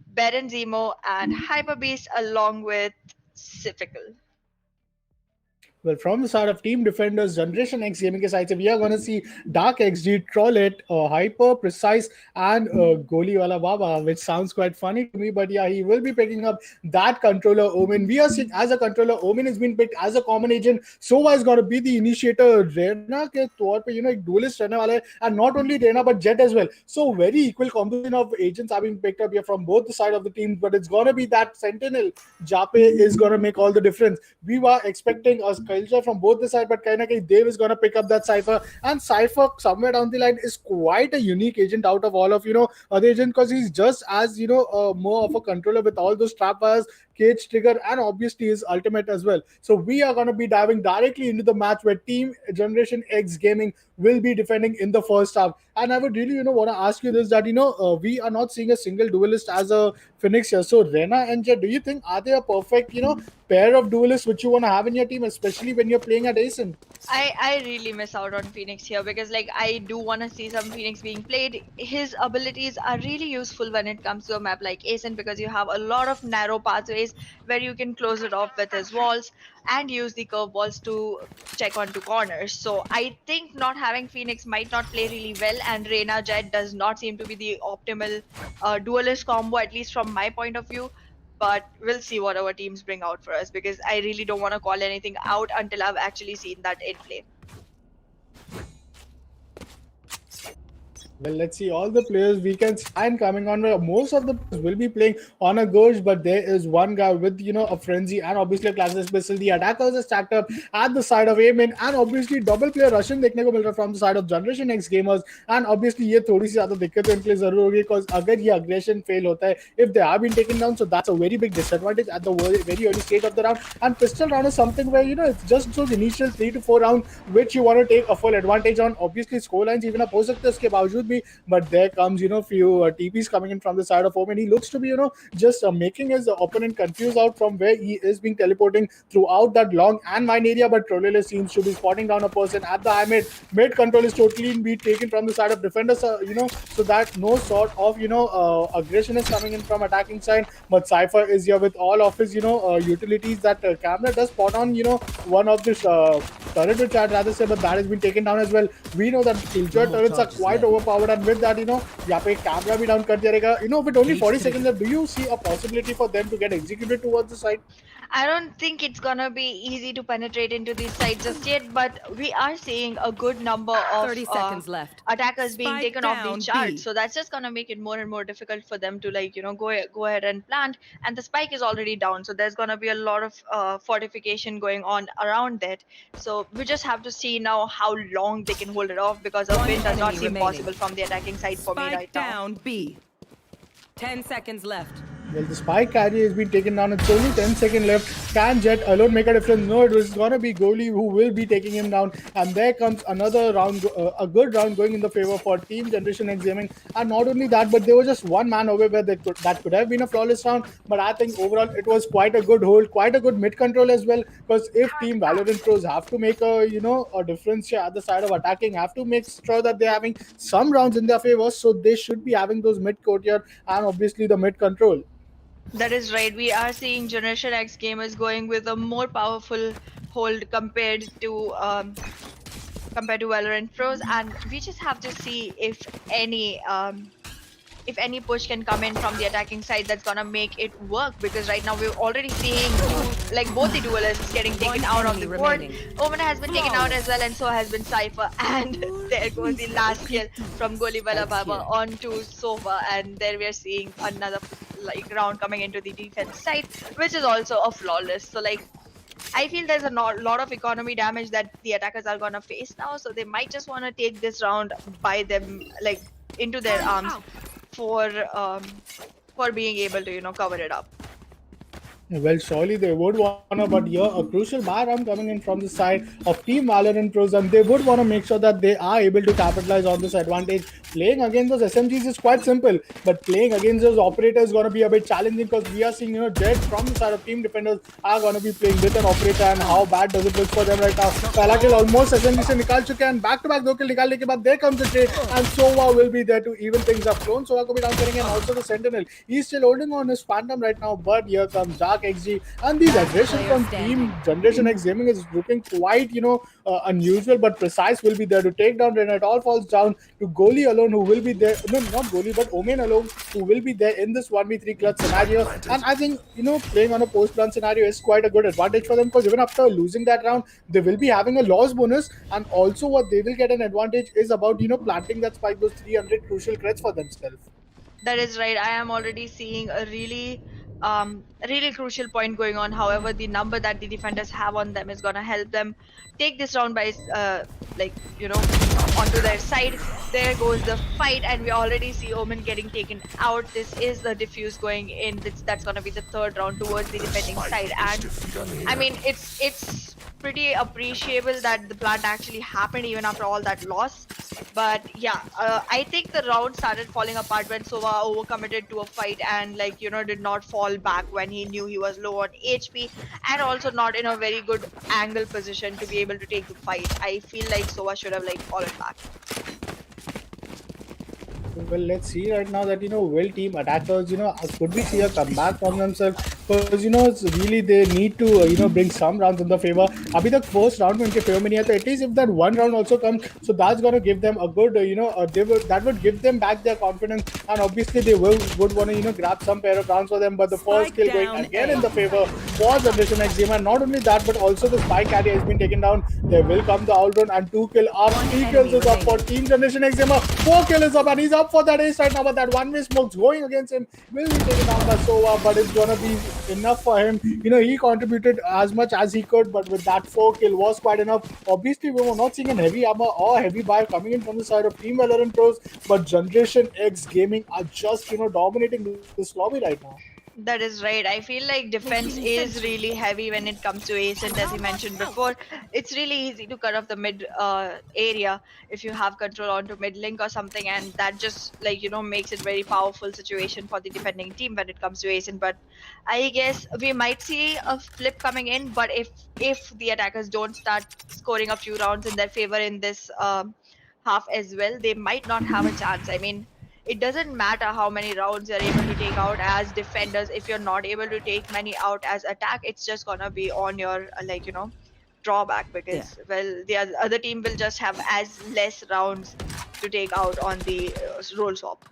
Baron Zemo and Hyper Beast along with Siphical. Well, from the side of Team Defenders, Generation X Gaming side, we are going to see Dark XG, Trollet, Hyper, Precise, and Goli Wala Baba, which sounds quite funny to me. But yeah, he will be picking up that controller Omen. We are seeing as a controller, Omen has been picked as a common agent. Sova is going to be the initiator. Rena के तौर पे एक duelist रहने वाला है, and not only Rena but Jet as well. So very equal composition of agents are being picked up here from both the side of the teams. But it's going to be that Sentinel Jape is going to make all the difference. We were expecting a culture from both the side, but kind of Dave is going to pick up that Cypher, and Cypher somewhere down the line is quite a unique agent out of all of other agents, because he's just as more of a controller with all those trap wires, cage trigger, and obviously his ultimate as well. So we are going to be diving directly into the match where Team Generation X Gaming will be defending in the first half. And I would really want to ask you this, that we are not seeing a single duelist as a Phoenix here. So Rena and Jet, do you think are they a perfect pair of duelists which you want to have in your team, especially when you're playing at Ascent? I really miss out on Phoenix here, because like I do want to see some Phoenix being played. His abilities are really useful when it comes to a map like Ascent, because you have a lot of narrow pathways where you can close it off with his walls and use the curve walls to check onto corners. So I think not having Phoenix might not play really well, and Reyna Jet does not seem to be the optimal duelist combo, at least from my point of view. But we'll see what our teams bring out for us, because I really don't want to call anything out until I've actually seen that in play. Well, let's see all the players we can find coming on. Most of the players will be playing on a Ghost, but there is one guy with a frenzy and obviously a class special. The attackers are stacked up at the side of Amen, and obviously double player Russian देखने को मिल रहा from the side of Generation X gamers. And obviously ये थोड़ी सी ज़्यादा दिक्कत इन play जरूर होगी, because अगर ये aggression fail होता है, if they have been taken down, so that's a very big disadvantage at the very early stage of the round. And pistol round is something where it's just those initial 3 to 4 rounds which you want to take a full advantage on. Obviously score lines even up हो सकते हैं उसके बावजूद, but there comes few TPs coming in from the side of Omen. He looks to be just making his opponent confused out from where he is being teleporting throughout that long and wide area, but Trolele seems to be spotting down a person at the high mid control is totally being taken from the side of defenders, so that no sort of aggression is coming in from attacking side. But Cypher is here with all of his utilities. That camera does spot on one of this turret, which I'd rather say, but that has been taken down as well. We know that Killjoy turrets are quite overpowered, and with that यहाँ पे camera भी down कर दिया रहेगा. With only 40 seconds left, do you see a possibility for them to get executed towards the side? I don't think it's gonna be easy to penetrate into these sites just yet, but we are seeing a good number of 30 seconds left. attackers being Spike taken off the down chart. B. So that's just gonna make it more and more difficult for them to go ahead and plant. And the spike is already down, so there's gonna be a lot of fortification going on around that. So we just have to see now how long they can hold it off, because a win does not enemy seem remaining. possible from the attacking side for me Spike right now. down B. 10 seconds left. Well, the spike carry has been taken down. It's only 10 seconds left. Can Jet alone make a difference? No, it was going to be Goli who will be taking him down. And there comes another round, a good round going in the favor for Team Generation X Gaming. And not only that, but there was just one man away where that could have been a flawless round. But I think overall it was quite a good hold, quite a good mid control as well. Because if Team Valorant pros have to make a difference here at the side of attacking, have to make sure that they're having some rounds in their favor. So they should be having those mid court here and obviously the mid control. That is right. We are seeing Generation X gamers going with a more powerful hold compared to compared to Valorant pros, and we just have to see if any push can come in from the attacking side that's gonna make it work, because right now we're already seeing both the duelists getting taken One out of enemy the board. remaining. Omen has been taken out as well, and so has been Cypher. And there goes the last kill from Goli Bala Spikes Baba here. onto Sova, and there we are seeing another round coming into the defense side, which is also a flawless. So I feel there's a lot of economy damage that the attackers are gonna face now, so they might just want to take this round by them into their arms for being able to cover it up. Well, surely they would wanna, but here a crucial buy round coming in from the side of Team Valorant Pros, and they would wanna make sure that they are able to capitalize on this advantage. Playing against those SMGs is quite simple, but playing against those operators is gonna be a bit challenging, because we are seeing Jet from the side of Team Defenders are gonna be playing with an operator, and how bad does it look for them right now? Pehla kill almost SMG se nikal chuke, and back-to-back 2 kill nikalne ke baad there comes the trade, and Sova will be there to even things up. Clone Sova ko bhi down karenge, and also the Sentinel. He's still holding on his Phantom right now, but here comes Dark XG, and these aggression player from standing. Team Generation X Gaming is looking quite unusual, but precise will be there to take down, and it all falls down to Goli alone, who will be there. No, not Goli, but Omen alone, who will be there in this 1v3 clutch scenario. And I think playing on a post-run scenario is quite a good advantage for them, because even after losing that round, they will be having a loss bonus, and also what they will get an advantage is about planting that spike, those 300 crucial crits for themselves. That is right. I am already seeing a really crucial point going on. However, the number that the defenders have on them is gonna help them take this round by onto their side. There goes the fight, and we already see Omen getting taken out. This is the diffuse going in. That's gonna be the third round towards the defending side, and I mean it's pretty appreciable that the plant actually happened even after all that loss. But yeah, I think the round started falling apart when Sova overcommitted to a fight, and did not fall back when he knew he was low on HP, and also not in a very good angle position to be able to take the fight. I feel like Sova should have fallen back. Well, let's see right now that will Team Attackers could we see a comeback from themselves, because it's really they need to bring some rounds in the favor. Abhi tak first round mein unke favor mein nahi hai, so at least if that one round also comes, so that's going to give them a good that would give them back their confidence, and obviously they would want to grab some pair of rounds for them. But the first Spike kill going down again A. in the favor for Generation X Gamer. Not only that, but also the spike carrier has been taken down. There will come the out round, and 2 kill up, 3 kills is up for Team Generation X Gamer. 4 kill is up, and he's up for that ace right now, but that one-way smoke's going against him. Will be taken down by Sova, but it's gonna be enough for him. He contributed as much as he could, but with that 4 kill was quite enough. Obviously, we were not seeing a heavy armor or heavy buy coming in from the side of Team Valorant Pros, but Generation X Gaming are just dominating this lobby right now. That is right. I feel like defense is really heavy when it comes to Ascent, as you mentioned before. It's really easy to cut off the mid area if you have control onto mid link or something, and that just makes it very powerful situation for the defending team when it comes to Ascent. But I guess we might see a flip coming in, but if the attackers don't start scoring a few rounds in their favor in this half as well, they might not have a chance. I mean, it doesn't matter how many rounds you're able to take out as defenders. If you're not able to take many out as attack, it's just gonna be on your drawback, because the other team will just have as less rounds to take out on the roll swap.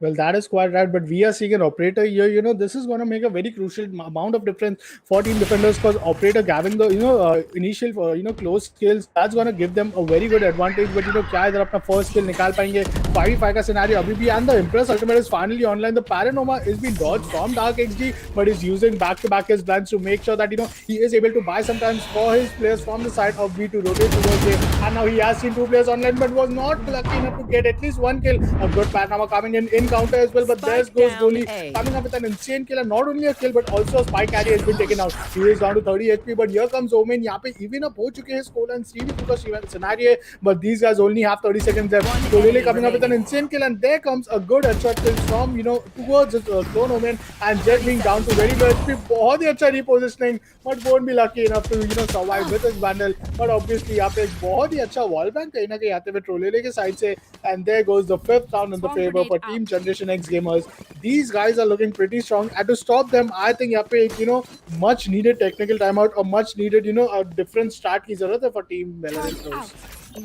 Well, that is quite right, but we are seeing an operator here. This is going to make a very crucial amount of difference for Team Defenders, because operator having the initial close kills, that's going to give them a very good advantage. But क्या इधर अपना first kill निकाल पाएंगे? 5v5 का scenario अभी भी, and the Impress ultimate is finally online. The Paranoma is being dodged from Dark XG, but is using back-to-back his plans to make sure that he is able to buy sometimes for his players from the side of B to rotate towards A. And now he has seen 2 players online, but was not lucky enough to get at least 1 kill. A good Paranoma coming in counter as well, but there goes Goli coming up with an insane kill, and not only a kill but also a spike carry has been taken out. He is down to 30 HP, but here comes Omen. यहाँ पे even up हो चुके हैं Skola and Stevie because scenario, but these guys only have 30 seconds left. Kolele coming up with an insane kill, and there comes a good headshot kill from towards Clone Omen, and Jet being down to very low HP. बहुत ही अच्छा repositioning, but won't be lucky enough to survive with his bundle. But obviously यहाँ पे बहुत ही अच्छा wall bang कहीं ना कहीं आते हुए Trolele के side से, and there goes the 5th round in the favor for Team Generation X gamers. These guys are looking pretty strong. And to stop them, I think Yape, much needed technical timeout or much needed, a different strat की जरूरत है for team Valorant pros.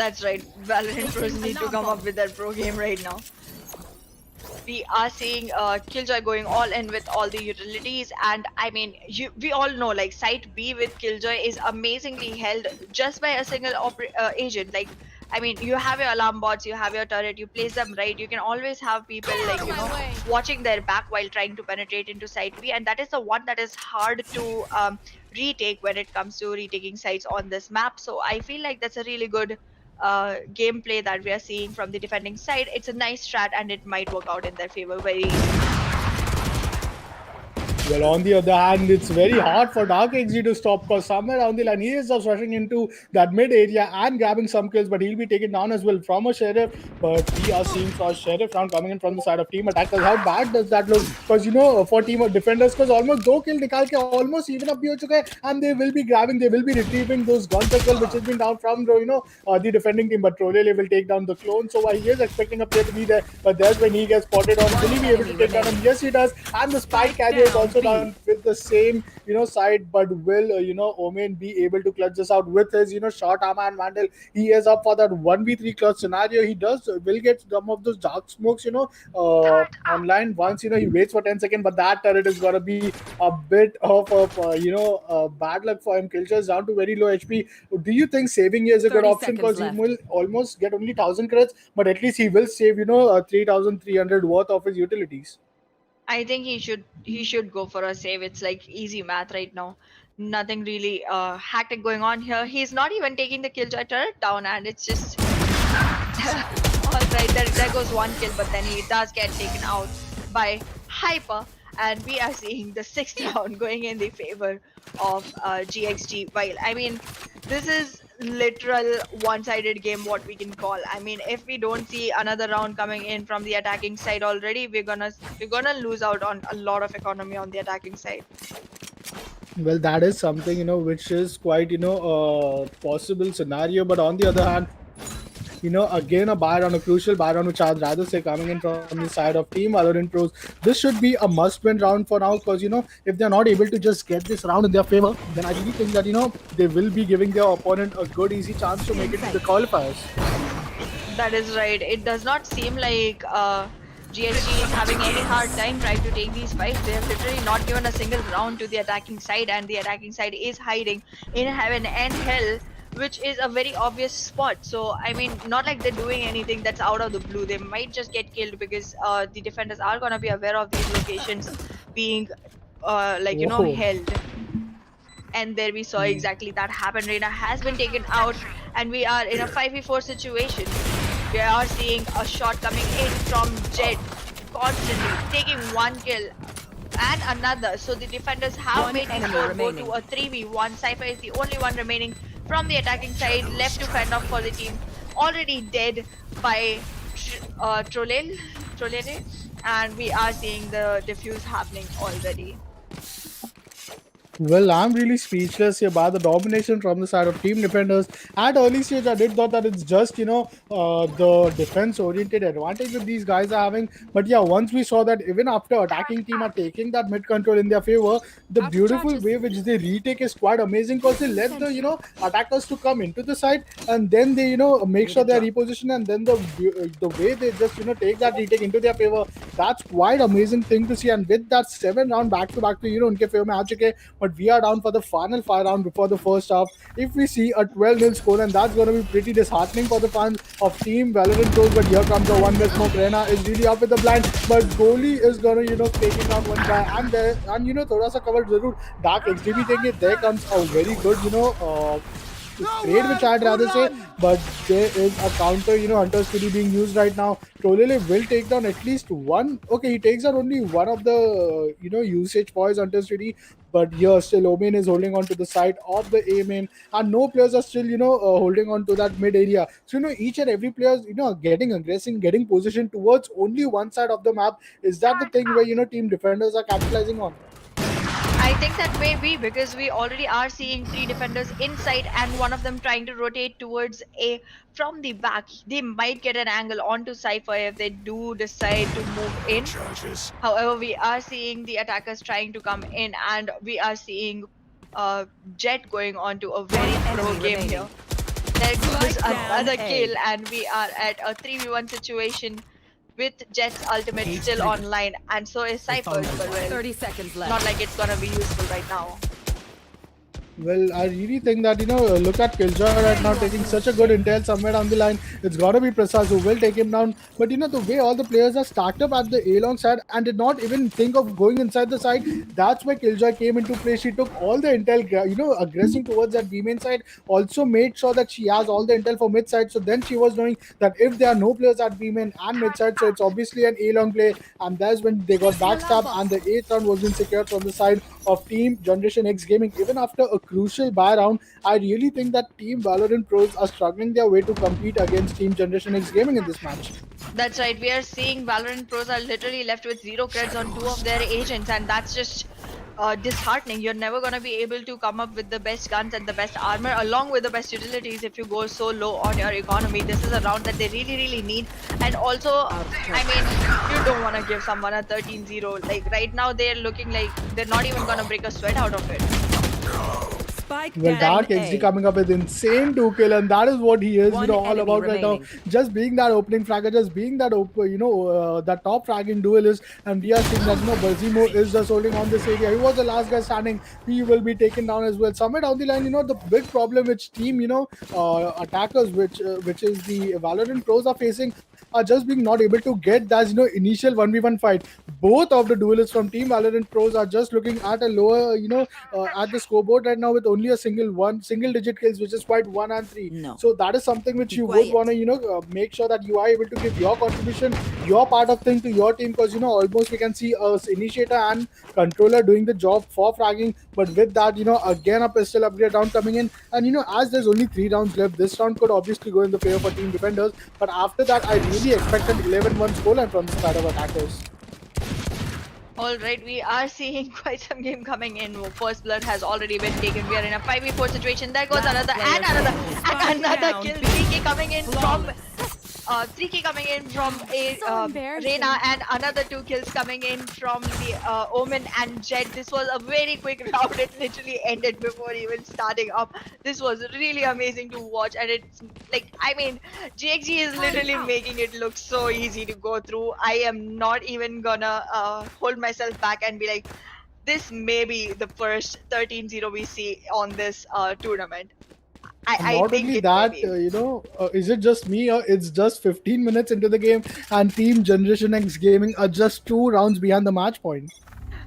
That's right. Valorant pros need to come up with their pro game right now. We are seeing Killjoy going all in with all the utilities, and I mean, we all know like Site B with Killjoy is amazingly held just by a single agent. Like, I mean, you have your alarm bots, you have your turret, you place them right. You can always have people like watching their back while trying to penetrate into Site B, and that is the one that is hard to retake when it comes to retaking sites on this map. So I feel like that's a really good gameplay that we are seeing from the defending side. It's a nice strat and it might work out in their favor very easily. Well, on the other hand, it's very hard for darkXG to stop because somewhere down the line he is just rushing into that mid area and grabbing some kills, but he'll be taken down as well from a Sheriff. But we are seeing for a Sheriff round coming in from the side of team attackers. How bad does that look? Because for team of defenders, because almost 2 kills nikal ke almost even up bhi ho chuka hai, and they will be grabbing, they will be retrieving those guns as well, which has been down from the defending team. But Trolele will take down the clone, so he is expecting a player to be there. But there's when he gets spotted on. Will he be able to take down him? Yes, he does. And the spike carrier is also down with the same side, but will Omen be able to clutch this out with his short armor and Vandal? He is up for that 1v3 clutch scenario. He will get some of those dark smokes online once he waits for 10 seconds, but that turret is gonna be a bit of bad luck for him. Killjoy is down to very low HP. Do you think saving here is a good 30 option, because he seconds will almost get only 1000 credits, but at least he will save 3300 worth of his utilities? I think he should go for a save. It's like easy math right now. Nothing really hectic going on here. He's not even taking the Killjoy turret down, and it's just all right. There goes one kill, but then he does get taken out by Hyper, and we are seeing the 6th round going in the favor of GXG. While I mean, this is literal one-sided game, what we can call. I mean, if we don't see another round coming in from the attacking side already, we're gonna lose out on a lot of economy on the attacking side. Well, that is something which is quite a possible scenario. But on the other hand, again a buy round, a crucial buy round, which I'd rather say coming in from the side of Team Valorant Pros. This should be a must-win round for now, because if they're not able to just get this round in their favor, then I really think that they will be giving their opponent a good easy chance to make it to the qualifiers. That is right. It does not seem like GSG is having any hard time trying to take these fights. They have literally not given a single round to the attacking side, and the attacking side is hiding in heaven and hell, which is a very obvious spot. So I mean, not like they're doing anything that's out of the blue. They might just get killed because the defenders are gonna be aware of these locations being held. And there we saw exactly that happen. Reina has been taken out, and we are in a 5v4 situation. We are seeing a shot coming in from Jet, constantly taking one kill and another. So the defenders have made the score go to a 3v1. Cypher is the only one remaining from the attacking side, left to fend off for the team. Already dead by Trolele, and we are seeing the defuse happening already. Well, I'm really speechless here by the domination from the side of Team Defenders. At early stage, I did thought that it's just, the defense-oriented advantage that these guys are having. But yeah, once we saw that even after attacking team are taking that mid control in their favor, the beautiful way which they retake is quite amazing, because they let the, attackers to come into the side, and then they, make sure they're repositioned, and then the way they just, take that retake into their favor, that's quite amazing thing to see. And with that 7-round back-to-back to, unke favor mein aa chuke hai. But we are down for the final 5 round before the first half. If we see a 12-0 score, and that's going to be pretty disheartening for the fans of Team Valorant Pros. But here comes the one-way smoke. Reina is really up with the blind, but goalie is going to, taking down one guy, and there, and thoda sa cover zarur darkXG bhi देंगे. There comes a very good, trade, which I'd rather say, but there is a counter, Hunter's Fury being used right now. Trolele will take down at least one. Okay, he takes out only one of the, usage points, Hunter's Fury, but here still Omen is holding on to the side of the A main, and no players are still, holding on to that mid area. So, each and every player, getting aggressive, getting positioned towards only one side of the map. Is that the thing where, team defenders are capitalizing on? I think that may be because we already are seeing three defenders inside and one of them trying to rotate towards A from the back. They might get an angle onto Cypher if they do decide to move in. However, we are seeing the attackers trying to come in, and we are seeing Jet going on to a very pro enemy game remaining. here. There goes Spike down another A. kill, and we are at a 3v1 situation with Jet's ultimate still online, and so is Cypher's, but well, 30 seconds left. not like it's gonna be useful right now. Well, I really think that, look at Killjoy right now taking such a good intel somewhere down the line. It's got to be Prasad who will take him down. But, the way all the players are stacked up at the A-long side and did not even think of going inside the side, that's where Killjoy came into play. She took all the intel, aggressing towards that B-main side. Also made sure that she has all the intel for mid-side. So then she was knowing that if there are no players at B-main and mid-side, so it's obviously an A-long play. And that's when they got backstabbed and the 8th round was being secured from the side of Team Generation X Gaming. Even after a crucial buy round, I really think that Team Valorant pros are struggling their way to compete against Team Generation X Gaming in this match. That's right, we are seeing Valorant pros are literally left with 0 creds on 2 of their agents, and that's just disheartening. You're never going to be able to come up with the best guns and the best armor along with the best utilities if you go so low on your economy. This is a round that they really need, and also I mean, you don't want to give someone a 13-0. Like right now they're looking like they're not even going to break a sweat out of it. Spike Well, down Dark A. XD coming up with insane 2 kill, and that is what he is, One all enemy about right now. remaining. Just being that opening fragger, just being that, that top fragging duelist, and we are seeing that, Bazimo is just holding on this area. He was the last guy standing. He will be taken down as well. Somewhere down the line, the big problem which team, attackers, which is the Valorant pros are facing, are just being not able to get that, initial 1v1 fight. Both of the duelists from Team Valorant pros are just looking at a lower, at the scoreboard right now with only a single digit kills, which is quite 1 and 3. No. So that is something which you would quiet. want to, make sure that you are able to give your contribution, your part of thing to your team, because, almost we can see a initiator and controller doing the job for fragging. But with that, again a pistol upgrade round coming in, and as there's only 3 rounds left, this round could obviously go in the favor for Team Defenders. But after that, I really expect an 11-1 scoreline from the side of attackers. Alright, we are seeing quite some game coming in. First blood has already been taken. We are in a 5v4 situation. There goes another and another kill. 3k coming in from 3k coming in from Reina, and another 2 kills coming in from the Omen and Jet. This was a very quick round. It literally ended before even starting up. This was really amazing to watch, and it's like, I mean, GXG is literally making it look so easy to go through. I am not even gonna hold myself back and be like, this may be the first 13-0 we see on this tournament. I Not think only it that, may be. is it just me or it's just 15 minutes into the game and Team Generation X Gaming are just 2 rounds behind the match point?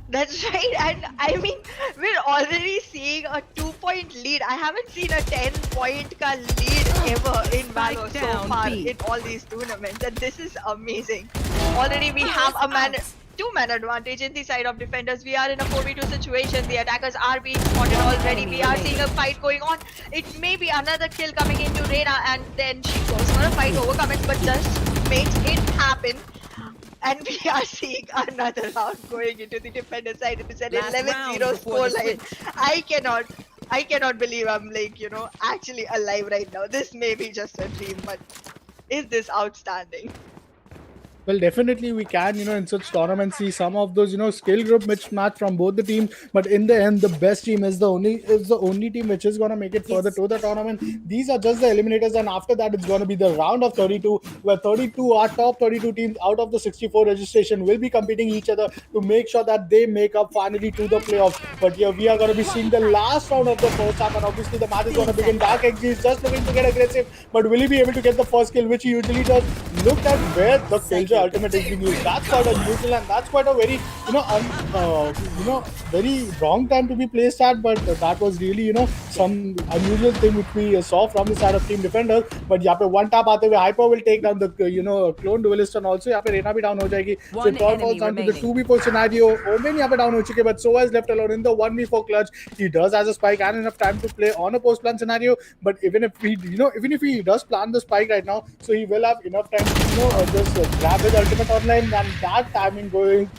That's right, and I mean, we're already seeing a 2-point lead. I haven't seen a 10-point lead ever in Valor so down far B. in all these tournaments, and this is amazing. Already we have a 2-man advantage in the side of defenders. We are in a 4v2 situation. The attackers are being spotted already. We are seeing a fight going on. It may be another kill coming into Reina, and then she goes for a fight, overcomes it, but just makes it happen. And we are seeing another round going into the defender side. It is an Last 11-0 round before the scoreline. I cannot believe I'm like, actually alive right now. This may be just a dream, but is this outstanding? Well, definitely we can, in such tournaments see some of those, skill group mismatch from both the teams. But in the end, the best team is the only team which is gonna make it further to the tournament. These are just the eliminators, and after that, it's gonna be the round of 32, where 32 our top 32 teams out of the 64 registration will be competing each other to make sure that they make up finally to the playoffs. But here we are gonna be seeing the last round of the first half, and obviously the match is gonna begin. Dark XG is just looking to get aggressive, but will he be able to get the first kill, which he usually does? Look at where the Killjoy ultimate is being used. That's quite unusual, and that's quite a very, very wrong time to be placed at. But that was really, some unusual thing which we saw from the side of Team Defenders. But यहाँ पे one tap आते हुए Hyper will take down the, clone duelist, and also यहाँ पे Reina भी down हो जाएगी. So it all falls down to the 2v4 scenario. Omen यहाँ पे down हो चुके, but Sova is left alone in the 1v4 clutch. He does has a spike and enough time to play on a post plan scenario. But even if he does plan the spike right now, so he will have enough time to, just grab his ultimate online, and that timing going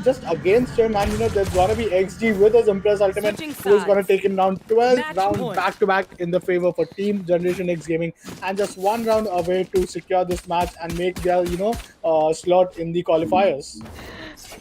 just against him, and there's gonna be XG with his Impress Ultimate, Switching who is gonna sides. take him down 12 Match rounds point. back to back in the favor for Team Generation X Gaming, and just one round away to secure this match and make their slot in the qualifiers.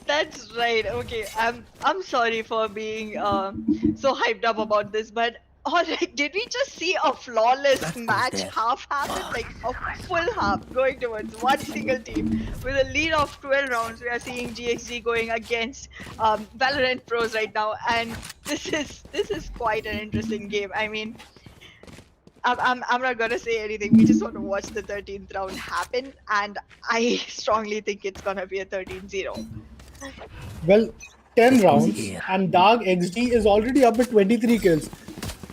That's right. Okay, I'm sorry for being so hyped up about this, but alright, did we just see a flawless match half happen? Like a full half going towards one single team with a lead of 12 rounds. We are seeing GXG going against Valorant pros right now, and this is quite an interesting game. I mean, I'm not gonna say anything. We just want to watch the 13th round happen, and I strongly think it's gonna be a 13-0. Well, 10 rounds, and Dark XD is already up at 23 kills.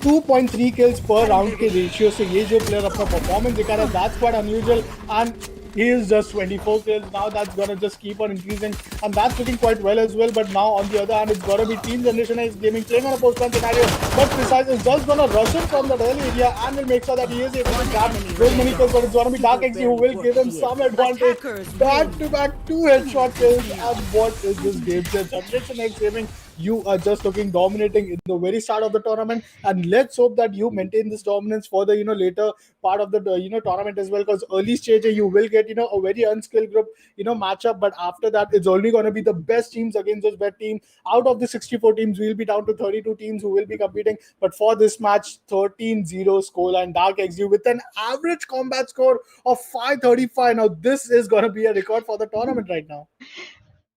2.3 kills per round के ratio से ये जो player अपना performance दिखा रहा है, that's quite unusual, and he is just 24 kills now. That's gonna just keep on increasing, and that's looking quite well as well. But now on the other hand, it's gonna be Team Generation X Gaming playing on a post-plan scenario, but Precise is just gonna rush him from the early area and will make sure that he is able to grab those many kills. But it's gonna be Dark XD who will give him some advantage. Back-to-back 2 headshot kills, and what is this game? Generation X Gaming, you are just looking dominating in the very start of the tournament, and let's hope that you maintain this dominance for the later part of the tournament as well, because early stage you will get a very unskilled group matchup, but after that it's only going to be the best teams against those best teams. Out of the 64 teams, we'll be down to 32 teams who will be competing, but for this match, 13-0 scoreline. Dark XU with an average combat score of 535. Now this is going to be a record for the tournament right now.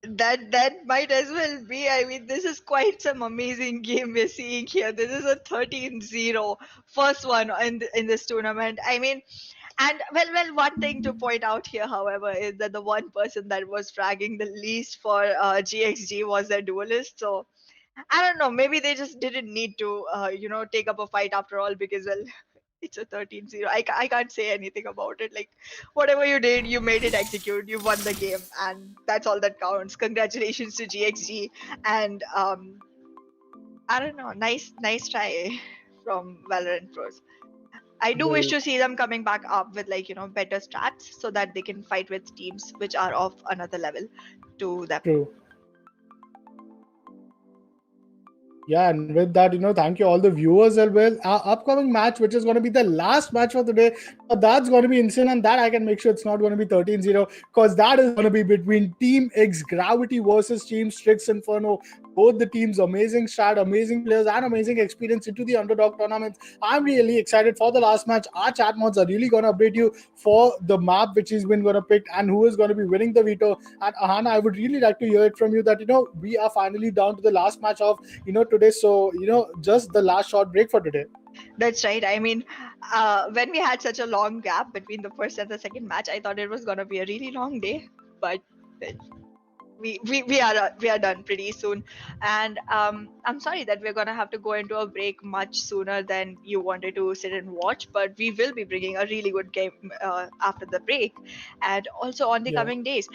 That might as well be. I mean, this is quite some amazing game we're seeing here. This is a 13-0 first one in this tournament. I mean, and well, one thing to point out here, however, is that the one person that was fragging the least for GXG was their duelist. So I don't know. Maybe they just didn't need to, take up a fight after all, because well, it's a 13-0. I can't say anything about it. Like, whatever you did, you made it execute. You won the game, and that's all that counts. Congratulations to GXG, and I don't know. Nice try from Valorant pros. I do wish to see them coming back up with better stats, so that they can fight with teams which are of another level to them. True. Yeah, and with that, thank you all the viewers as well. Our upcoming match, which is going to be the last match for the day, that's going to be insane, and that I can make sure it's not going to be 13-0, because that is going to be between Team X Gravity versus Team Strixx Inferno. Both the teams, amazing start, amazing players, and amazing experience into the underdog tournaments. I'm really excited for the last match. Our chat mods are really going to update you for the map which has been going to pick and who is going to be winning the veto. And Aahna, I would really like to hear it from you that we are finally down to the last match of today. So just the last short break for today. That's right. I mean, when we had such a long gap between the first and the second match, I thought it was going to be a really long day, but we are done pretty soon, and I'm sorry that we're gonna have to go into a break much sooner than you wanted to sit and watch, but we will be bringing a really good game after the break, and also on the coming days.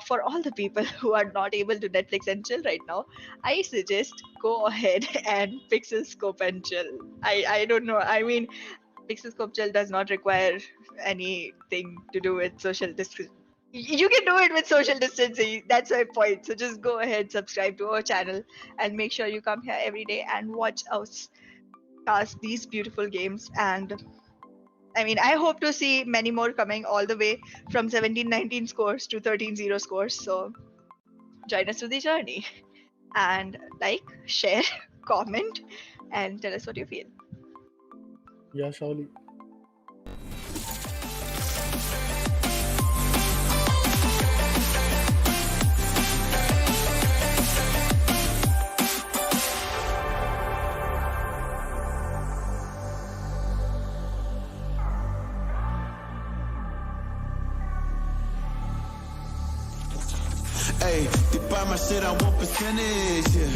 For all the people who are not able to Netflix and chill right now, I suggest go ahead and PixelScope and chill. I don't know. I mean, PixelScope chill does not require anything to do with social distancing. You can do it with social distancing. That's my point. So just go ahead, subscribe to our channel, and make sure you come here every day and watch us cast these beautiful games. And I mean, I hope to see many more coming all the way from 17-19 scores to 13-0 scores. So join us through the journey, and like, share, comment, and tell us what you feel. Yeah, surely. Hey, they buy my shit, I want percentage, yeah.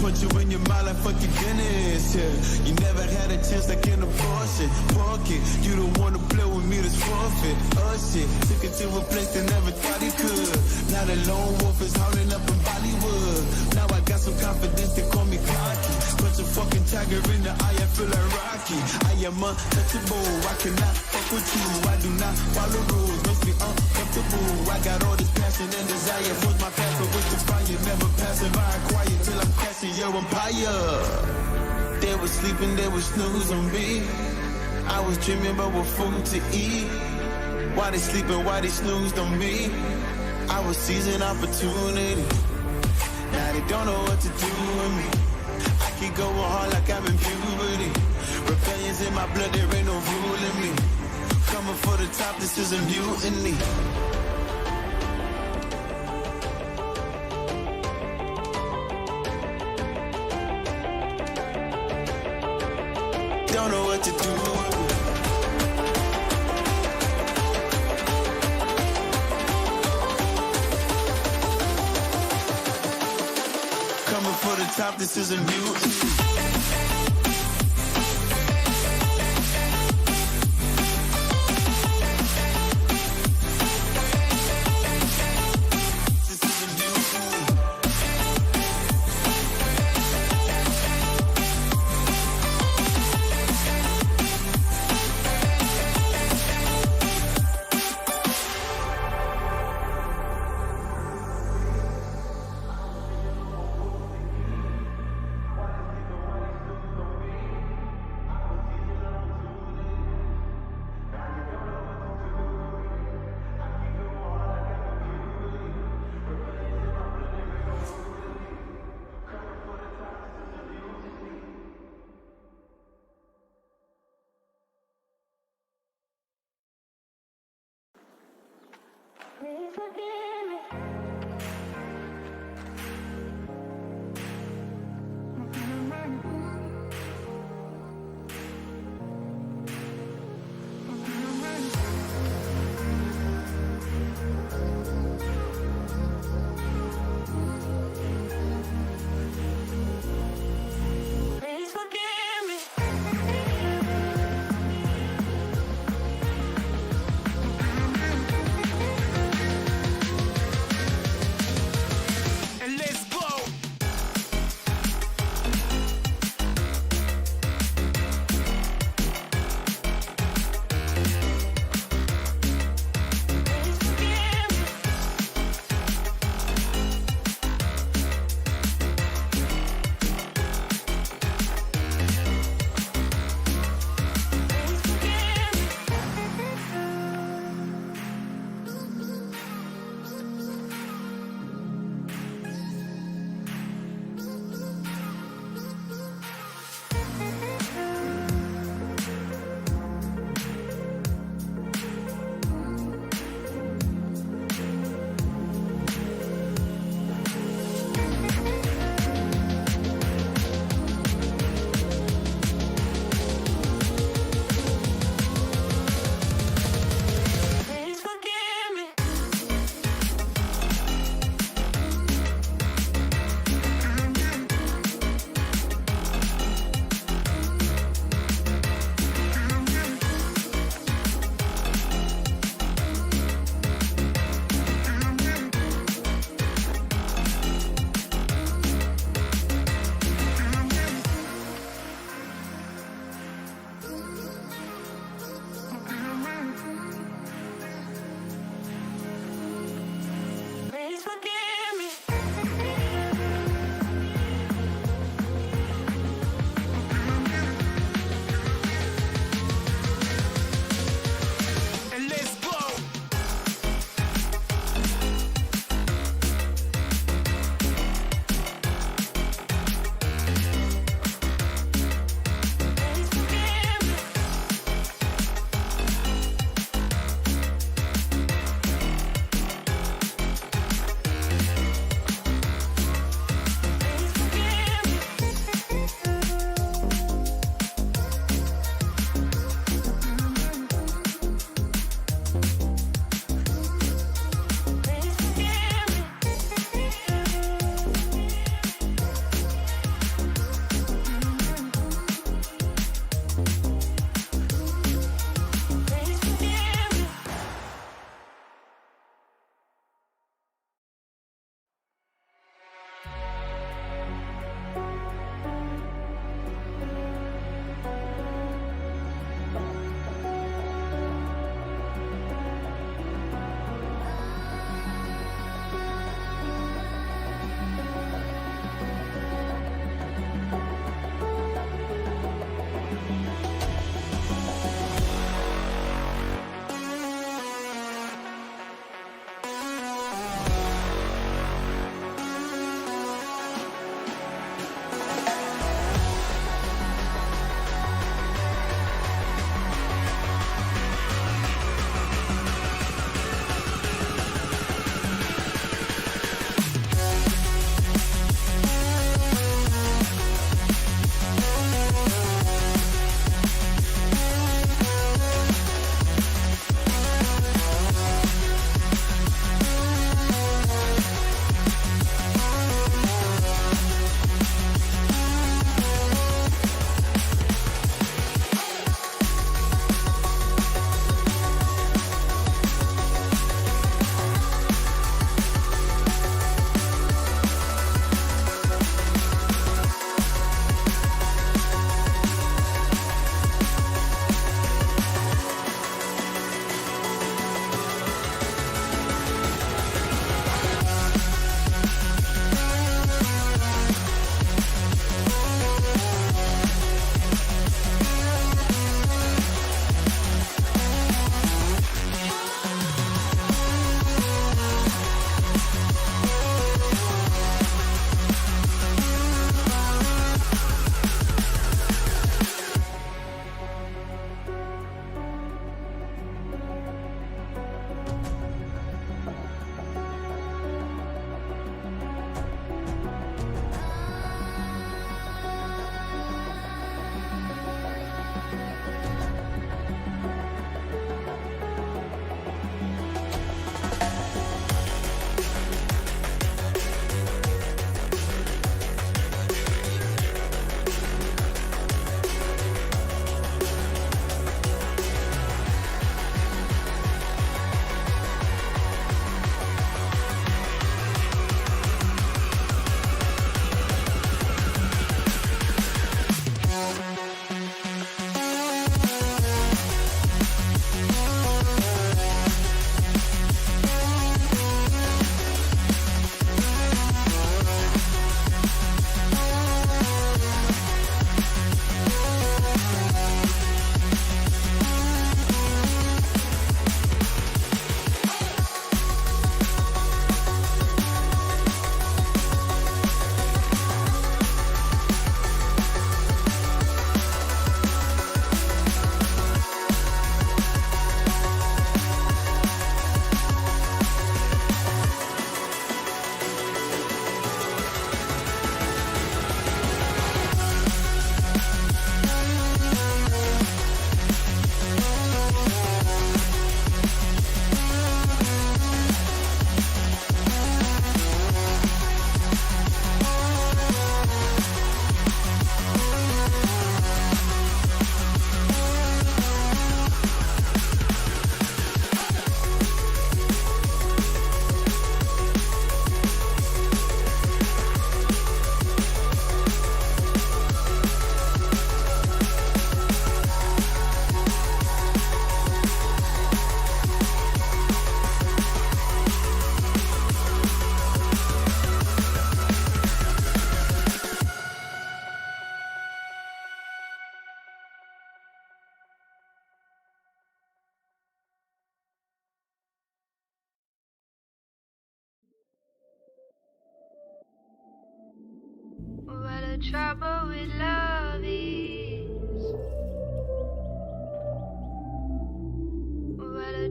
Put you in your mouth like fucking Guinness, yeah. You never had a chance, I can't afford shit. Fuck it, you don't wanna play with me, that's forfeit. Oh shit, took it to a place that never thought he could. Now the lone wolf is howling up in Bollywood. Now I got some confidence, they call me cocky. Put your fucking tiger in the eye, I feel like Rocky. I am untouchable, I cannot fuck with you. I do not follow rules, makes me uncomfortable. I got all this passion and desire, was my passion with the fire. survive quiet till I'm crashing your empire. They was sleeping, they was snoozing me. I was dreaming about what food to eat. Why they sleeping, why they snoozed on me? I was seizing opportunity. Now they don't know what to do with me. I keep going hard like I'm in puberty. Rebellion's in my blood, there ain't no ruling me. Coming for the top, this is a mutiny. Don't know what to do with me. Coming for the top, this is a mutiny.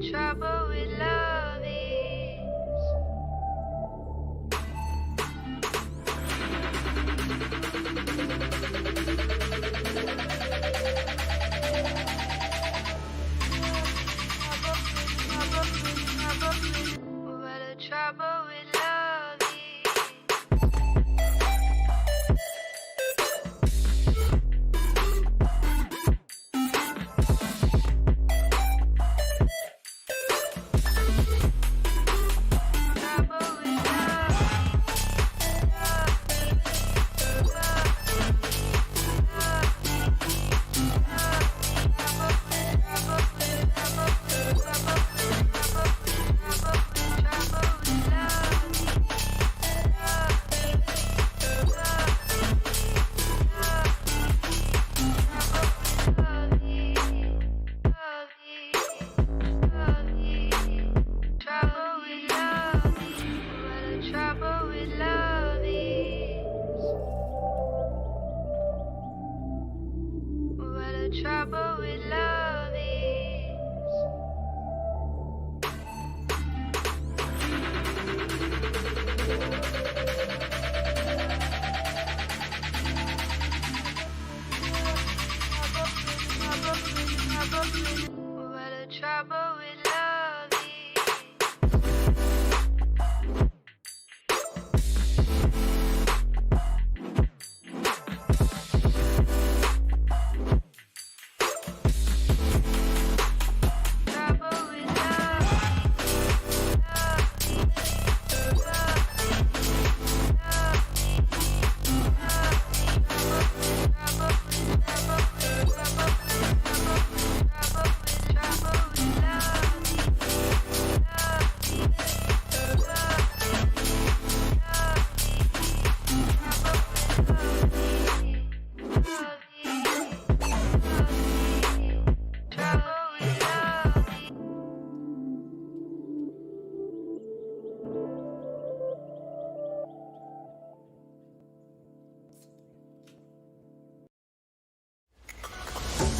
trouble with love is. What the trouble with love is. Trouble with love is. What the trouble with love is.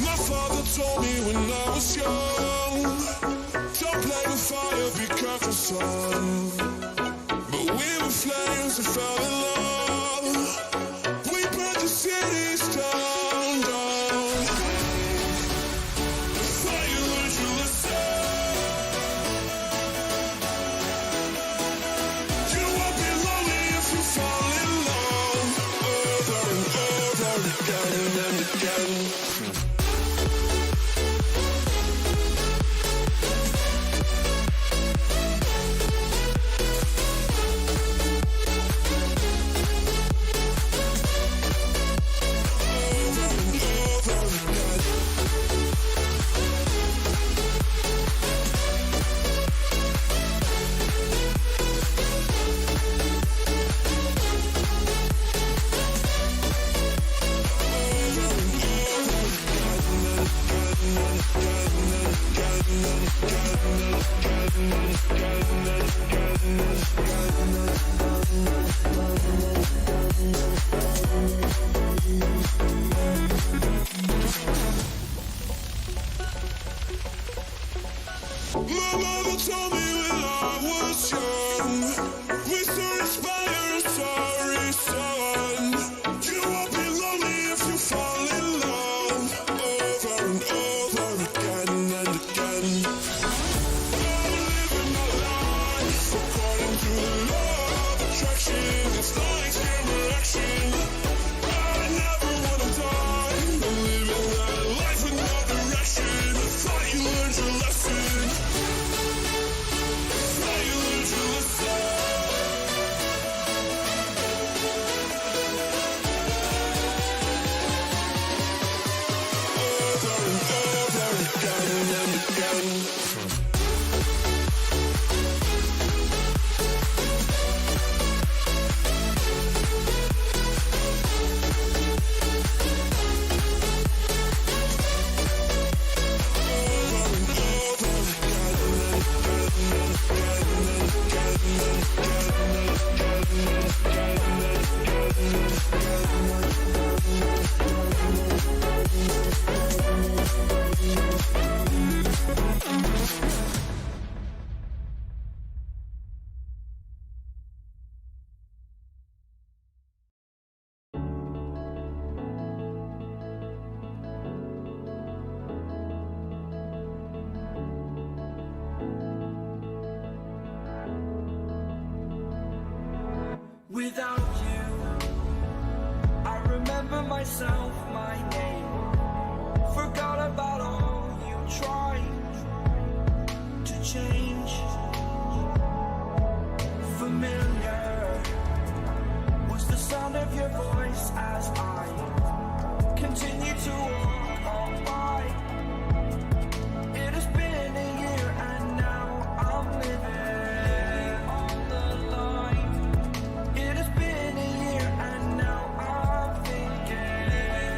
My father told me when I was young, don't play with fire, be careful, son. But we were flames and fell in love. We burned the cities down, down. Thought you learned your lesson. You won't be lonely if you fall in love over and over again and again. My mother told me when I was young, we still inspire, sorry son. You won't be lonely if you fall in love over and over again and again. I'm living my life according to the law of attraction. It's like camera action. I never wanna die. I'm living that life with no direction. I thought you learned your lesson. Without you, I remember myself, my name. Forgot about all you tried to change. Familiar was the sound of your voice as I continue to walk on by. It has been a year and now I'm living on the line. It has been a year and now I'm thinking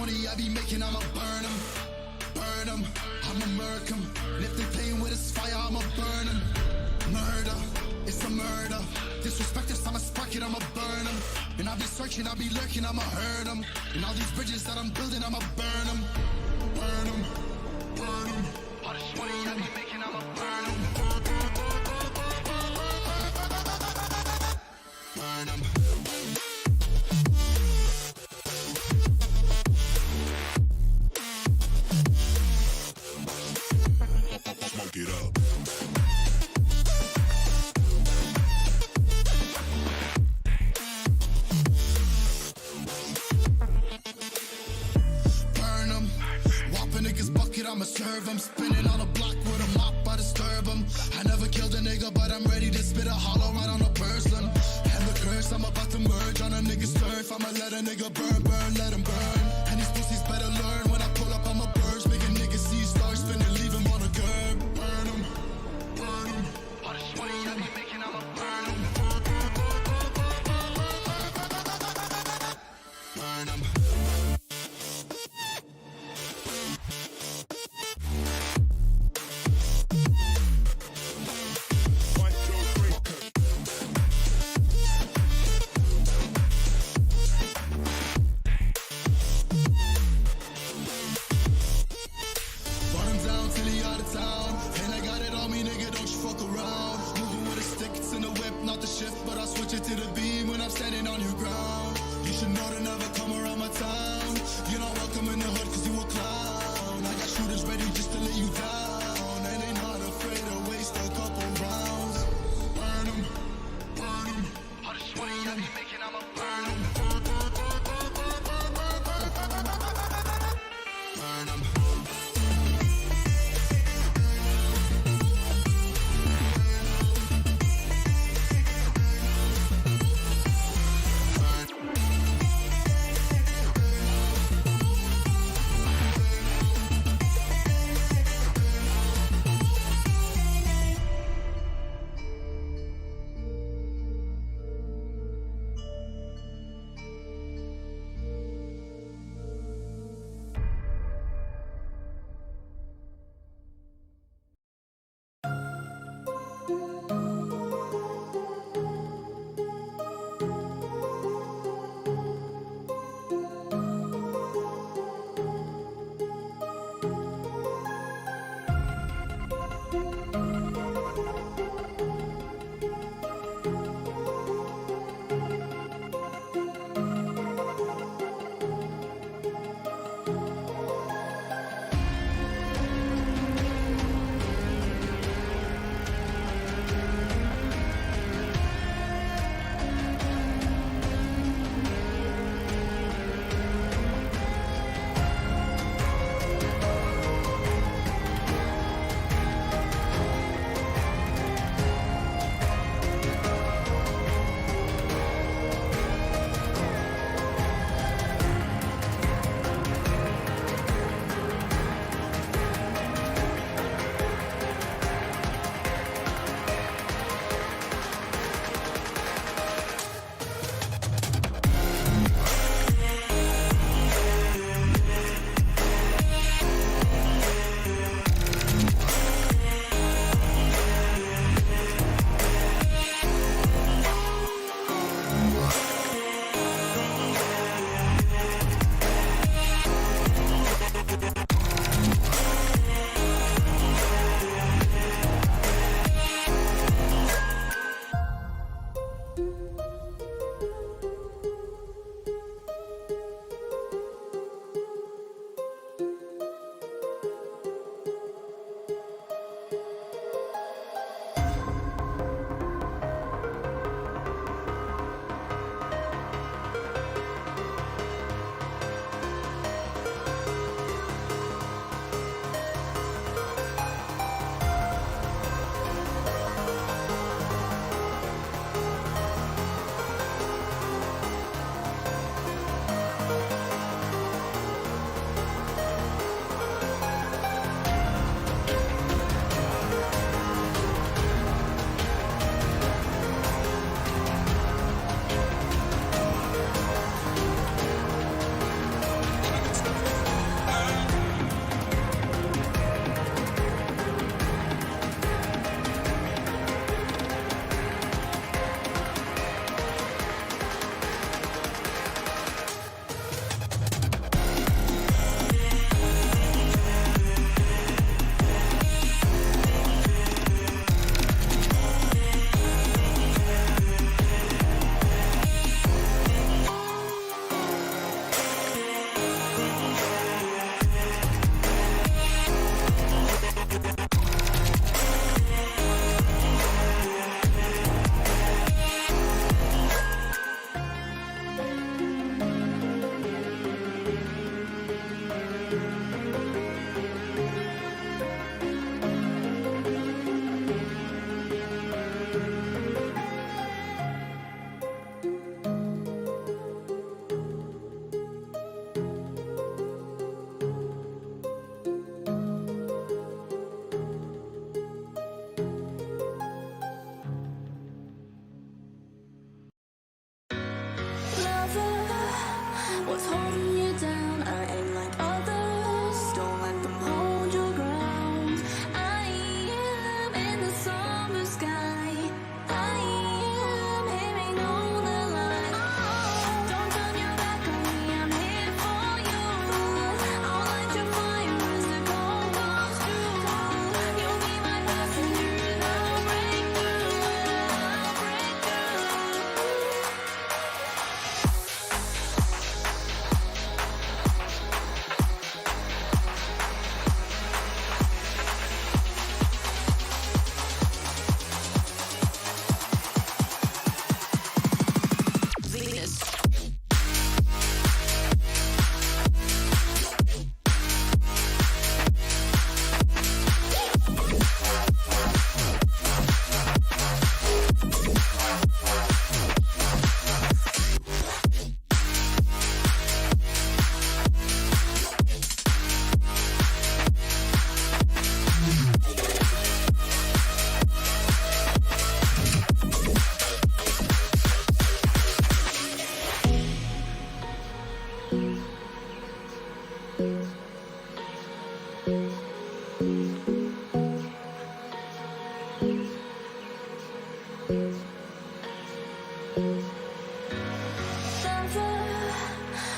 money I be making, I'ma burn them, I'ma murk them. And if they playing with this fire, I'ma burn them. Murder, it's a murder. Disrespect us, I'ma spark it, I'ma burn them. And I'll be searching, I'll be lurking, I'ma hurt them. And all these bridges that I'm building, I'ma burn them. Burn them, burn them. All this money I be making, I'ma burn them. Burn them. Smoke it up. Burn them. Whopping niggas bucket, I'ma serve them. Spinning on a block with a mop, I disturb them. I never killed a nigga, but I'm ready to spit a hollow right on a person. And the curse, I'm about to merge on a nigga's turf. I'ma let a nigga burn, burn, let him burn. And these pussies better learn when I pull up, I'ma burst. Make a nigga see stars spinning, leave him on a curb. Burn him, burn him. All this money I be making, I'ma burn him. Burn him. Run him down till he out of town. And I got it on me, nigga, don't you fuck around. Moving with a stick, it's in the whip, not the shift. But I'll switch it to the beam when I'm standing on your ground. You should know to never come around my town. You're not welcome in the hood cause you a clown. I got shooters ready just to lay you down. And they not afraid to waste a couple rounds. Burn him, burn him. All this money I be making, I'ma burn him. Burn him.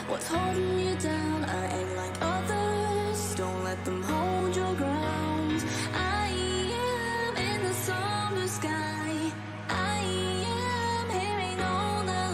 What's holding you down? I ain't like others. Don't let them hold your ground. I am in the somber sky. I am hearing all the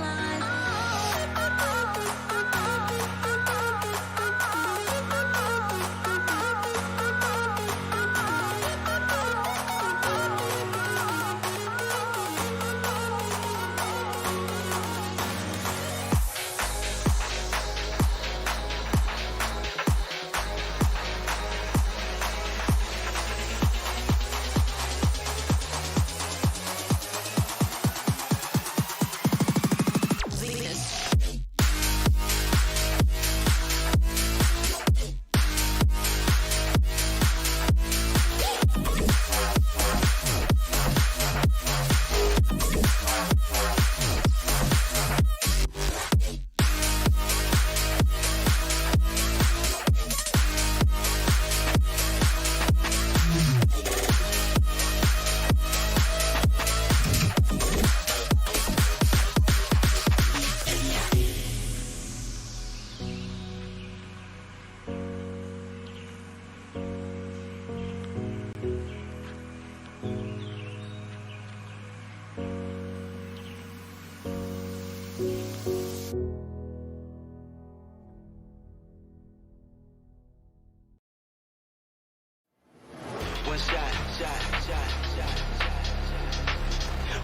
One shot.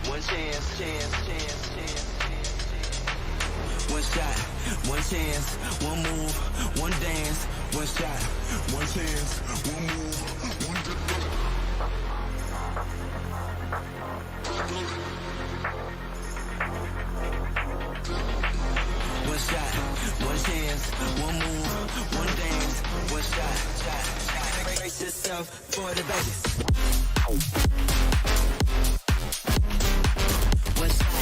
One chance. One shot, one chance, one move, one dance. One shot, one chance, one move, one dance. One shot, one chance, one move, one dance. One shot. Brace yourself for the Vegas. One shot.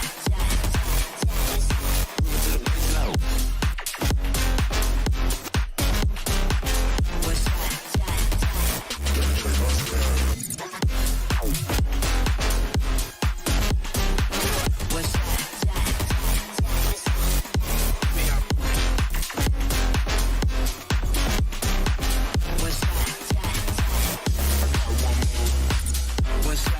One shot.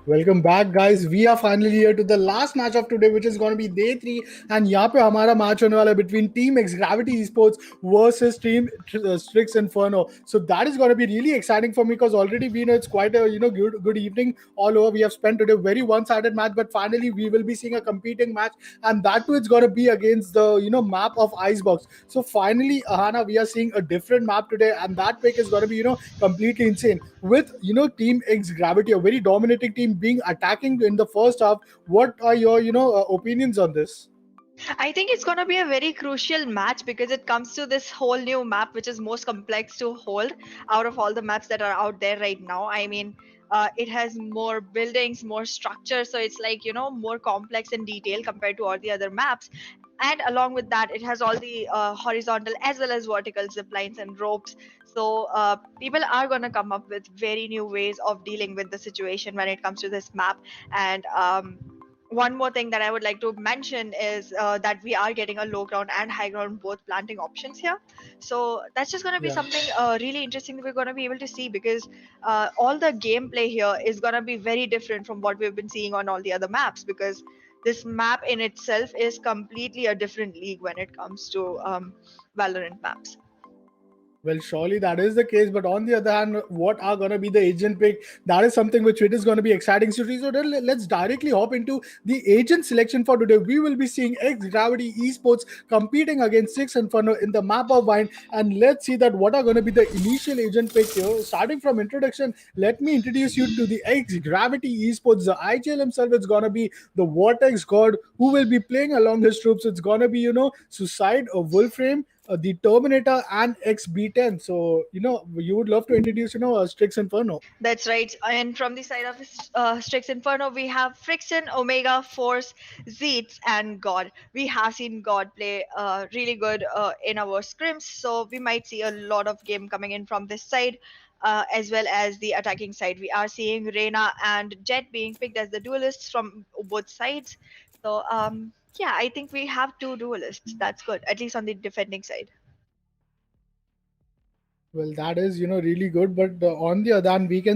Welcome back, guys. We are finally here to the last match of today, which is going to be day three. And यहाँ पे हमारा match होने वाला है between Team X Gravity Esports versus Team Strixx Inferno. So that is going to be really exciting for me because already we know it's quite a good evening all over. We have spent today very one-sided match, but finally we will be seeing a competing match, and that too it's going to be against the map of Icebox. So finally, Ahana, we are seeing a different map today, and that pick is going to be completely insane with Team X Gravity, a very dominating team being attacking in the first half. What are your opinions on this? I think it's going to be a very crucial match because it comes to this whole new map, which is most complex to hold out of all the maps that are out there right now. I mean, it has more buildings, more structure, so it's like more complex in detail compared to all the other maps. And along with that, it has all the horizontal as well as vertical zip lines and ropes. So people are going to come up with very new ways of dealing with the situation when it comes to this map. And one more thing that I would like to mention is that we are getting a low ground and high ground both planting options here. So that's just going to be Yeah. something really interesting that we're going to be able to see because all the gameplay here is going to be very different from what we've been seeing on all the other maps because this map in itself is completely a different league when it comes to Valorant maps. Well, surely that is the case, but on the other hand, what are going to be the agent pick? That is something which it is going to be exciting. So then let's directly hop into the agent selection for today. We will be seeing X Gravity Esports competing against Strixx Inferno in the map of Wine, and let's see that what are going to be the initial agent pick here. Starting from introduction, let me introduce you to the X Gravity Esports. The IGL himself is going to be the Vortex God who will be playing along his troops. It's going to be Suicide or Wolframe, the Terminator, and XB10. So, you would love to introduce, Strix Inferno. That's right. And from the side of Strix Inferno, we have Friction, Omega, Force, Zeets, and God. We have seen God play really good in our scrims, so we might see a lot of game coming in from this side. As well as the attacking side, we are seeing Reyna and Jet being picked as the duelists from both sides. So, yeah, I think we have two duelists. That's good, at least on the defending side. Well, that is, really good. But on the other hand, we can